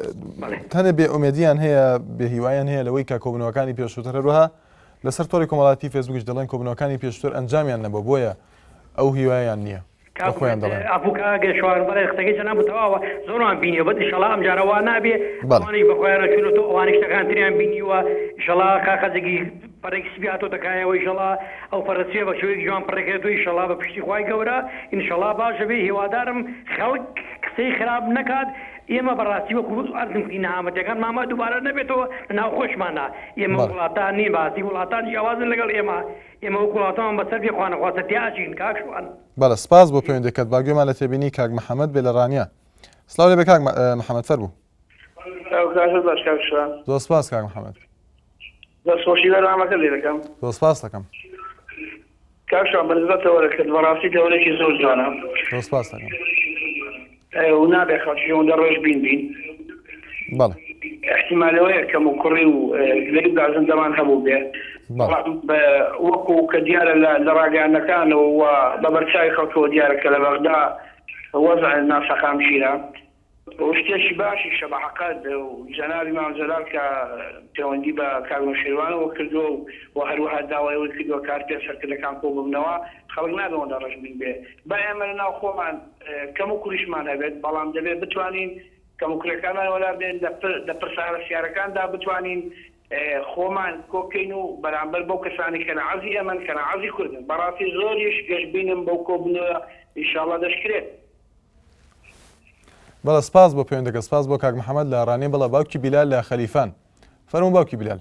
تەنێ بێ ئومێدیان هەیە بێ هیوایان هەیە لەوەی کە کۆبنەوەکانی پێشووتر هەروەها لەسەر تۆڕی کۆمەڵاتی فێسبووکیش دەڵێن کۆبنەوەکانی پێشووتر ئەنجامیان نەبووە، بۆیە ئەو هیوایان نییە. ئەفوکا گەشوان بەڵێ قسەکەی جەناب بتەواوە زۆرمان بینیوە، بەس ئینشەڵا ئەم جارەوە نابێ ئەوانەی بەخۆیان نەچوونەوە ئەوانەی شتەکانتریان بینیوە، ئینشەڵا کاخەزێکی پەرێکی سبیاتۆ دەکایەوە، ئینشەڵا ئەو پەرەچێ بە شێوەیەکی جوان پڕێکێتەوە، ئینشەڵا بە پشتی خوای گەورە ئینشەڵا باشە بێ. هیوادارم خەڵک قسەی خراپ نەکات. ئێمە بەڕاستی وەکو ئەرزمکی نەهامەتەکان مامە دووبارە نەبێتەوە لەناو خۆشمانە. ئێمە وڵاتان نین باسی وڵاتان جیاوازن لەگەڵ ئێمە وەکو وڵاتەمان بەسەر پێ خوانەخواستە تیاچین کاک شوان. بەڵێ سپاس بۆ پەیوەندیکەت. باگوێمان لە تێبینی کاک محەممەد بێ لە ڕانیە. سلااو لێ بێ کاک محەممەد فەربوو. زۆر سپاس کاک محەممەد. دەستخۆشی بەرنامەکە لێ دەکەم. زۆر سپاس دەکەم. کاک شوان بەنسبەتەوە دەکرد بەڕاستی تەورێکی زۆر جوانە. زۆر سپاس دەکەم. و نابێ خەڵکی ئەوەندە ڕۆژ بین. بەڵێ. احتیمالەوەیە کەم و کوڕی و لەی زەمان هەبوو بێ. وەکو کە دیارە لە ڕاگەیانەکان و بە بەرچاوی خەڵکەوە دیارە کە لە بەغدا وەزع ناسەخام شیرە و شتێکی باشی شەبەحەقەت و جەنابی مام جەلال کە پەیوەندی بە کاک نەشیروانەوە کردووە و هەروەها داوایەوەی کردووە کار پێ سەرکردەکان کۆ ببنەوە، خەڵک نابێ ئەوەندە ڕەشبین بێ. با ئێمە لەناو خۆمان کەم و کوریشمان هەبێت، بەڵام دەبێت بتوانین کەم و کوڕەکانمان وەلا بێن لە پرسانە سیارەکاندا بتوانین خۆمان کۆکەین و بەرامبەر بەو کەسانی کە نەعەزی ئەمەن کە نەعەزی کوردن. بەڕاستی زۆریش گەشتبینم بەو کۆبنەوە ئینشاڵڵا دەشکرێت. بەڵێ سپاس بۆ پەیوەندەکە. سپاس بۆ کاک محەممەد لە ڕانێ. بەڵێ باوکی بیلال لە خەلیفان. فەرموو باوکی بیلال.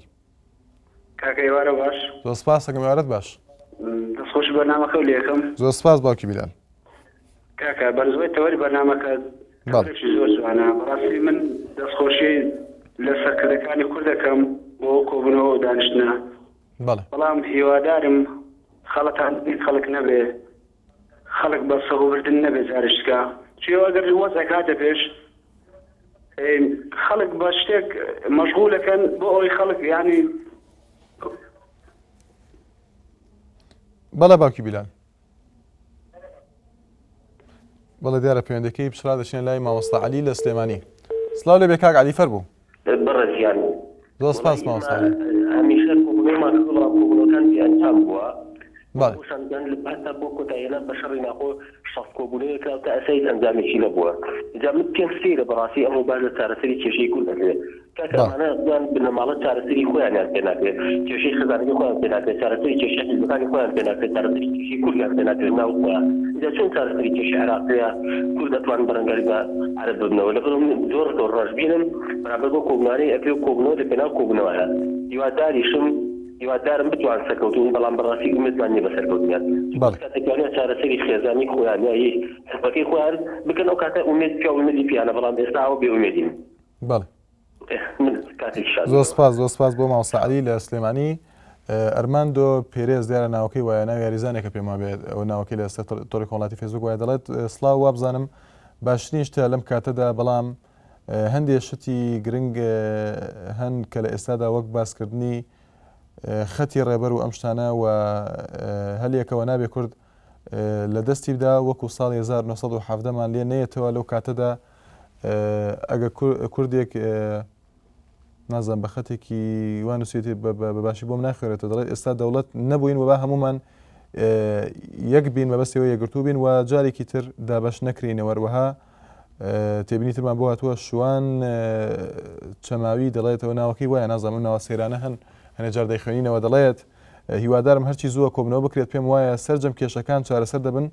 کاکە ئێوارە باش. زۆر سپاس دەکەم. ئێوارەت باش. دەستخۆش بەرنامەکە لێ یەکەم. زۆر سپاس باوکی بیلال. کاکە بەرزبەی تەوەری بەرنامەکە زۆر جوانە. بەڕاستی من دەستخۆشی لە سەرکردەکانی کورد دەکەم بۆ کۆبنەوە و دانیشتنە. بەڵام هیوادارم خەڵەتان خەڵک نەبێ، خەڵک بە سەهۆبردن نەبێ جارشتکە چێوە ئەگەر وەزع کاتە پێش خەڵک بە شتێک مەشغوڵەکەن بۆ ئەوەی خەڵک یعنی. بەڵێ باوکی بیلال. بەڵێ دیارە پەیوەندەکەی پشرا دەچێن لای مامۆستا عەلی لە سلێمانی. سلااو لێ بێ کاک عەلی فەربوو. بەڕێزیان زۆر سپاس مامۆستا عەلی. هەمیشە کۆبنەوەمان کردووە کۆبنەوەکان ئەنجام بووە. بەڵێ. خۆشاندان لە پاستا بۆ کۆتاییەنە بە شەڕی ناخۆ شەڕ کۆبوونەوەی کراوە تا ئەسایی ئەنجامێکی نەبووە. جا من پێم سەیرە بەڕاستی ئەمە باش لە چارەسەری کێشەی کورد دەکرێت. کاکەمانە دوان بنەماڵە چارەسەری خۆیانیان پێ ناکرێت، کێشەی خزانەکەی خۆیان پێ ناکرێت، چارەسەری کێشەی حیزبەکانی خۆیان پێ ناکرێت، چارەسەری کێشەی کوردیان پێ ناکرێت ناو خۆیان. جا چۆن چارەسەری کێشەی عێراقیە کورد دەتوانن بەرەنگاری بە عەرەب ببنەوە. لەبەر زۆر ڕەشبینم بەرامبەر بۆ کۆبنەوەی ئەپێ و کۆبنەوە لە پێناو کۆبنەوەیە. هیواداریشم هیوادارم بتوان سەرکەوتون، بەڵام بەڕاستی ئومێدمان نییە بەسەرکەوتنیان. کاتێکوانە چارەسەری خێزانی خۆیان یایی حزبەکەی خۆیان بکەن ئەو کاتە ئومێد پیا ئومێدی پیانە، بەڵام ئێستا ئەو بێئومێدین. بەڵێ. زۆر سپاس. زۆر سپاس بۆ مامۆستا عەلی لە سلێمانی. ئەرماندۆ پێرێز دیارە ناوەکەی وایە ناوی یاریزانێکە پێما بێت ئەو ناوەکەی لە تۆڕی کۆمەڵاتی فێسبووک وایە دەڵێت سڵاو وا بزانم باشترین شتە لەم کاتەدا، بەڵام هەندێک شتی گرنگ هەن کە لە ئێستادا وەک باسکردنی خەتی ڕێبەر و ئەم شتانە و هەلیەکەوە نابێ کورد لە دەستی بدا وەکو ساڵی 1970مان لێ نەیەتەوە. لەو کاتەدا ئەگە کوردێک نازان بە خەتێکی وانوسێتی بە باشی بۆم ناخوێرێتەوە، دەڵێت ئێستا دەوڵەت نەبووین و با هەمومان یەک بین بەبەستەوە یەکگرتوو بین و جارێکی تر دابەش نەکرینەوە. وەها تێبینیترمان بۆ هاتووە شوان چەماوی دەڵێتەوە ناوەکەی وایە نازانم ناوە سەیرانە هەنێ جار دەیخوێنینەوە دەڵێت هیوادارم هەرچی زووە کۆبنەوە بکرێت پێم وایە سەرجەم کێشەکان چارەسەر دەبن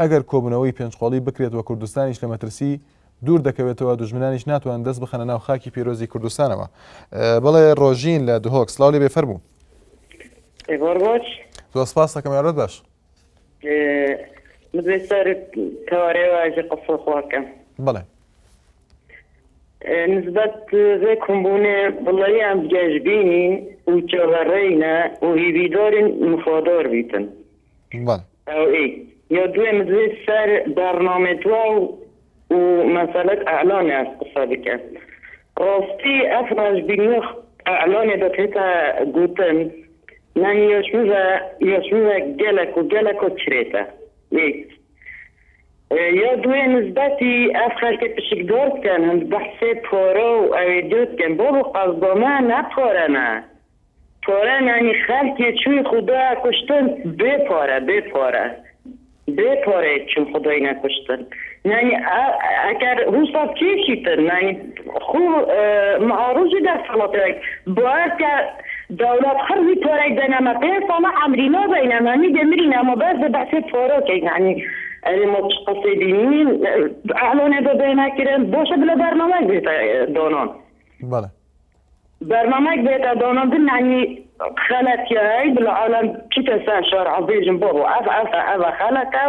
ئەگەر کۆبنەوەی پێنجقۆڵی بکرێت وە کوردستانیش لە مەترسی دوور دەکەوێتەوە دوژمنانیش ناتوان دەست بخەنە ناو خاکی پیرۆزی کوردستانەوە. بەڵێ ڕۆژین لە دهۆک سلااو لێ بێفەر بوو. سپاس دەکەم یارەت باش. سەر کەوارێواژە قسەخواکەم. بەڵێ. نسبەت زێ کومبوونێ بڵێیان بگەشببینین و چۆڕەڕێینە و هیویدۆرین مفۆدۆر بیتن. بەڵێ. ئەو ئێ یا دوێ مدوێ سەر بەرنامێتوە و مەسەلەت ئەعلانێ ئەس قسە بکەن. ڕاستی ئەف ڕەشببینیۆ ئەعلانێ دەتێتە گوتن من یۆشموە گەلک و گەلەکۆ چرێتە. یا دوێ نسبەتی ئەف خەرکە پشکدۆر بکەن هەند بەحسێ پۆرە و ئەوێ دوو بکەن بۆ قەزبۆمە نەپۆرەنە پۆرە نانی خەلکێ چووی خودا کوشتن بێ پۆرە چون خودای نەکوشتن نانی ئەگەر هوسات کێشیتن نانی خو معاروزی در سەڵاتێک باید کە دولت خرجی پۆرەی دەنەمە پێ ساڵە ئەمرینا بەینەمانی دەمرین ئەمە بەس بەحسێ پۆرە کەی نانی ئەمە قسەی دینین ئەعلانێ بەبێنەکردن بۆشە بلە بەرنامەک بێتە دۆنۆن بەڵێ بەرنامەک بێتە دۆنۆندن نانی خەلەتیایی بلە عالم چیتە سەر شەر عەزیزم بۆ ئەڤە خەلەتە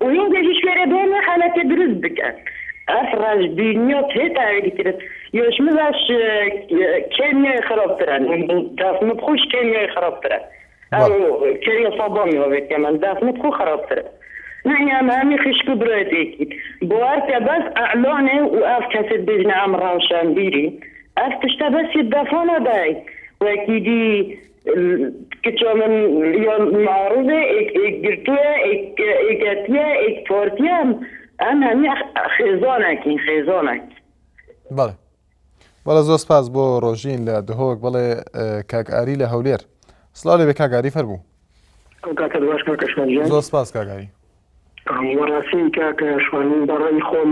و هینگێکی شوێرە بێنە خەلەتێ دروست بکەن ئەف ڕەشببینیۆ تێتاوێتی کرد یۆشمەش کێمیای خراپترن دەفنت خوش کێمیای خراپترە ئەو کێریە سەڵبامیەوە بێت کە من دەفنت خو خراپترە نحن أمامي خشكو براتيكي بوارتا بس أعلاني وأف كاسد بجنا أم راوشان بيري أف تشتا بس يدفعنا باي وكيدي كتشو من يوم معروضة إيك جرتوية إيك أتيا إيك فورتيام أنا همي خيزانك بله بەڵێ زۆر سپاس بۆ ڕۆژین لە دهۆک بەڵێ کاک ئاری لە هەولێر سڵاو لێ بێ کاک ئاری فەربوو زۆر سپاس کاک ئاری وەڕاستی کاکە شوانین بەڕای خۆم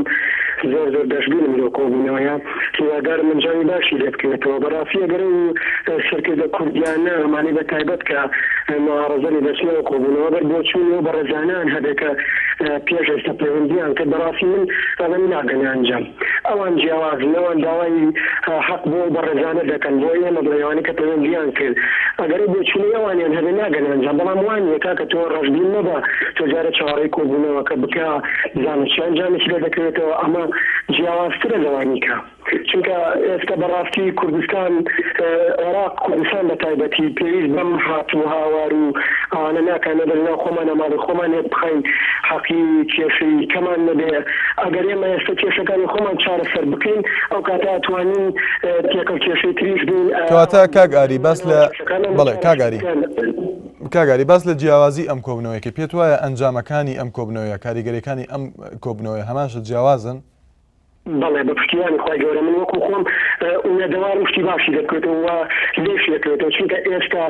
زۆر دەشبینم لۆ کۆبوونەوەیە هیوادار من جاوی باشی لێ بکرێتەوە بەڕاستی ئەگەر و سەرکردە کوردیانە ئەمانەی بە تایبەت کە معارەزەی دەچنەوە کۆبوونەوە بەر بۆ چوونەوە بە ڕێزانان هەبێکە پێش ئێستا پەیوەندیان کە بەڕاستی من ئەوە ناگەنە ئەنجام ئەوان جیاوازنەوەن داوای حەق بۆ بە ڕێزانە دەکەن بۆ ئێمە بڵێوانی کە پەیوەندیان کرد ئەگەری بۆ چوونی ئەوانیان هەبێ ناگەنە ئەنجام بەڵام وانیە کاکە تۆ ڕەشبین نەبە تۆ جارە چاوەڕێی کۆبوونەوە کە بکە زانستیان جانێکی لێ دەکرێتەوە ئەمە جیاوازترە لەوانیکە چونکە ئێستا بەڕاستی کوردستان عێراق کوردستان بە تایبەتی پێویست بەم هاتوو هاوار و ئەوانە ناکانە دەرناو خۆمانە ماڵی خۆمان لێ بخەین حەقی کێشەی کەمان نەبێ ئەگەر ئێمە ئێستا کێشەکانی خۆمان چارەسەر بکەین ئەو کاتە ئەتوانین تێکەڵ کێشەی تریش بین کەواتە کاک ئاری باس لە بەڵێ کاک ئاری باس لە جیاوازی ئەم کۆبنەوەیەکە پێت وایە ئەنجامەکانی ئەم کۆبنەوەیە کاریگەریەکانی ئەم کۆبنەوەی هەماشە جیاوازن بەڵێ بە پشتیوانی خۆی گەورە من وەکو خۆم ئومێدەوار شتی باشی دەکرێتەوە لێش دەکرێتەوە چونکە ئێستا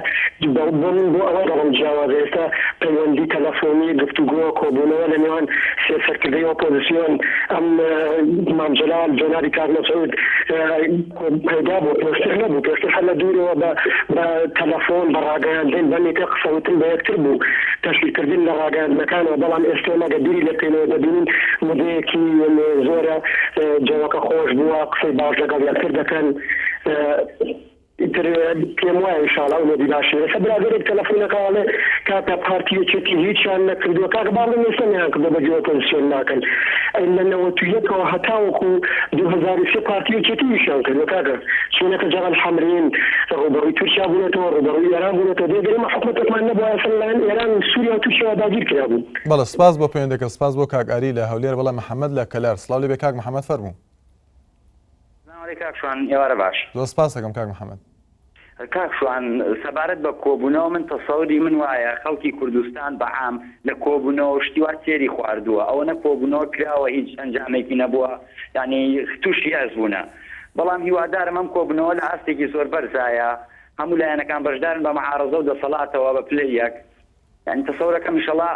بۆ من بۆ ئەوە دەڵم جیاوازە ئێستا پەیوەندی تەلەفۆنی گفتوگۆ کۆبوونەوە لە نێوان سێسەرکردەی ئۆپۆزیسیۆن ئەم مام جەلال جەنابی کاک مەسعود پەیدا بوو پێشتر نەبوو پێشتر هەر لە دوورەوە بە تەلەفۆن بە ڕاگەیاندن بەنێکە قسەوتن بە یەکتر بوو تەشویقکردن لە ڕاگەیاندنەکانەوە بەڵام ئێستا مەگە بیری لە پێنەوە دەبینین مدەیەکی زۆرە جوەکە خۆش بووە قسەی باش لەگەڵ یەکتر دەکەن پێم وایە ئینشاڵڵا ئومێدی باشی لەسەر برادێک تەلەفۆنەکەڵێ کاتە پارتیەکێکی هیچیان نەکردووە کاکە باڵم ئێستایان کردو بەجێ ئۆپۆزیسیۆن ناکەن لە 91ەوە هەتاوەکو 2003 پارتیەکێتیشیان کردووە کاکە چونەکە جەغەل حەمرین ڕوبەڕووی تورکیا بوونێتەوە ڕوبەڕووی ئێران بوونێتەوە دێگەرێمە حکومەتێکمان نەبووە ئەسڵان ئێران سووریا و تورکیاوە داگیر کرابوو بەڵێ سپاس بۆ پەیوەندەکە سپاس بۆ کاک ئاری لە هەولێر بەڵام محەممەد لە کەلار سڵاو لێ بێ کاک محەممەد فەرموو کاکشوان ئێوارە باش زۆر سپاس دەکەم کاک محەممەد کاکشوان سەبارەت بە کۆبوونەوە من تەسەوری من وایە خەڵکی کوردستان بەعام لە کۆبوونەوە شتیوا تێری خواردووە ئەوە نە کۆبوونەوە کراوە هیچ ئەنجامێکی نەبووە یعنی تووشی ئەزبوونە بەڵام هیوادارم ئەم کۆبوونەوە لە ئاستێکی زۆر بەرزایە هەموو لایەنەکان بەشدارن بە مەعارەزە و دەسەڵاتەوە بە پلەیەک یعنی تەسەورەکەم ئینشەڵڵا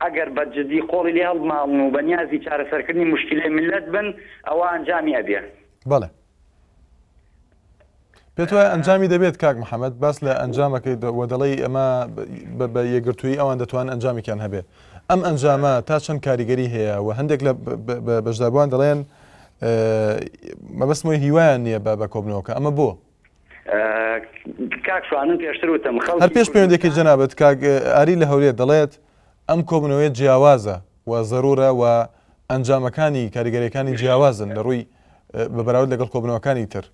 ئەگەر بەجددی خۆڵی لێ هەڵبماڵن و بەنیازی چارەسەرکردنی مشکلەی ملت بن ئەوە ئەنجامی ئەبێ. بەڵێ پێت وایە ئەنجامی دەبێت کاک محەممەد باس لە ئەنجامەکەی دەڵی ئەمە بە یەگرتووی ئەوان دەتوان ئەنجامێکیان هەبێ. ئەم ئەنجامە تا چەند کاریگەری هەیە و هەندێک لە بەشداربووان دەڵێن مەبەستمەوەی هیوایان نییە بە کۆبنەوەکە ئەمە بۆ کاکشوانم پێشتر وتم هەر پێش پەیوەندێکی جەنابەت کاک ئاری لە هەولێر دەڵێت ئەم کۆبنەوەی جیاوازە و ضرورە و ئەنجامەکانی کاریگەریەکانی جیاوازن لە ڕووی بەراورد لەگەڵ کۆبنەوەکانی تر.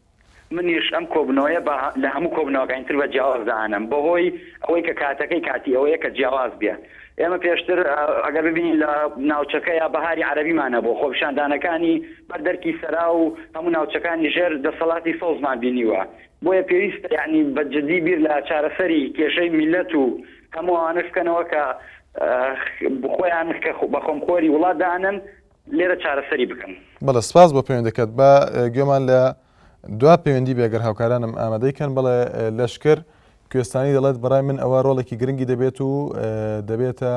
منیش ئەم کۆبنەوەیە لە هەموو کۆبنەوەکانی تر بە جیاواز داهانم بەهۆی ئەوەی کە کاتەکەی کاتی ئەوەیە کە جیاواز بێ. ئێمە پێشتر ئەگەر ببینین لە ناوچەکە یا بەهاری عەرەبیمانە بۆ خۆپیشاندانەکانی بەردەرکی سەرا و هەموو ناوچەکانی ژێر دەسەڵاتی سەوزمان بینیوە. بۆیە پێویستە یعنی بەجددی بیر لە چارەسەری کێشەی میلەت و هەموو ئەوانە بکەنەوە کە بخۆیان بە خۆمخۆری وڵات دانن لێرە چارەسەری بکەن. بەڵێ سپاس بۆ پەیوەندەکەت بە گوێمان لە دوا پەیوەندی بێگەر هاوکارانم ئامادەیکەن بەڵێ لەشکر کوێستانی دەڵێت بەڕای من ئەوە ڕۆڵێکی گرنگی دەبێت و دەبێتە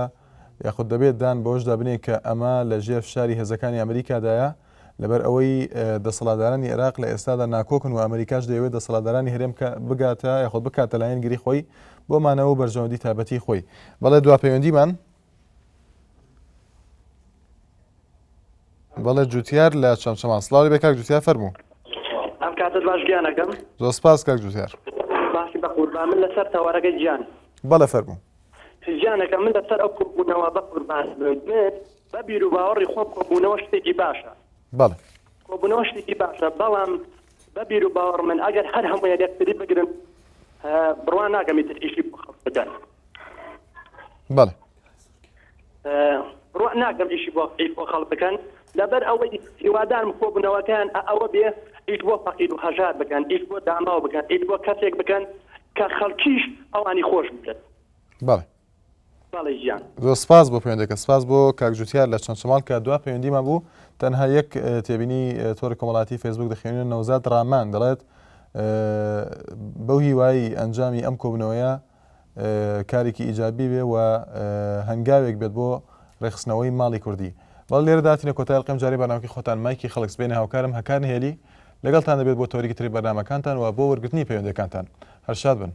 یاخود دەبێت دان بەوەش دابنێ کە ئەمە لە ژێر فشاری هێزەکانی ئەمریکادایە لەبەر ئەوەی دەسەڵاتدارانی عێراق لە ئێستادا ناکۆکن و ئەمریکاش دەیەوێت دەسەڵاتدارانی هەرێم بگاتە یاخود بکاتە لایەن گیری خۆی بۆمانەوە بەرژەوەندی تایبەتی خۆی. بەڵێ دوا پەیوەندیمان بەڵێ جوتیار لە چەمچەمان سڵاوی بێ کاک جوتیار فەرموو. ئەم کاتت باش گیانەکەم زۆر سپاس کاک جوتیار. باسی بە قوربان من لەسەر تەوارەکەی گیان بەڵێ فەرموو. گیانەکە من لەسەر ئەو کۆبوونەوە بە قوربان بێت بە بیر و باوەڕی خۆم کۆبوونەوە شتێکی باشە. بەڵێ کۆبوونەوە شتێکی باشە بەڵام بە بیر و باوەڕ من ئەگەر هەر هەموو یەکتری بگرن بڕوان ناگەمی تر ئیشی بۆ خەڵک بدەن. بەڵێ بڕوان ناگەم ئیشی بۆ خەڵک بکەن لەبەر ئەوەی هیوادارم کۆبوونەوەکان ئەوە بێ ئیش بۆ فەقیر و هەژار بکەن ئیش بۆ داماو بکەن ئیش بۆ کەسێک بکەن کە خەڵکیش ئەوانی خۆش بکەن. بەڵێ بەڵێ ژیان زۆر سپاس بۆ پەیوەندەکە سپاس بۆ کاک جوتیار لە چەمچەماڵ کە دوا پەیوەندیمان بوو تەنها یەک تێبینی تۆڕی کۆمەڵاتی فەیسبوک دەخوێنن نەوزاد ڕامان دەڵێت بەو هیوایی ئەنجامی ئەم کۆبنەوەیە کارێکی ئیجابی بێ و هەنگاوێک بێت بۆ ڕێخستنەوەی ماڵی کوردی. بەڵ لێرە داتینە کۆتای ئەڵقەم جارێ بەناوکی خۆتان مایکی خەڵک سبێنە هاوکارم هەکار هێلی لەگەڵتان دەبێت بۆ تۆریکی تری بەرنامەکانتان و بۆ وەرگرتنی پەیوەندەکانتان هەر شاد بن.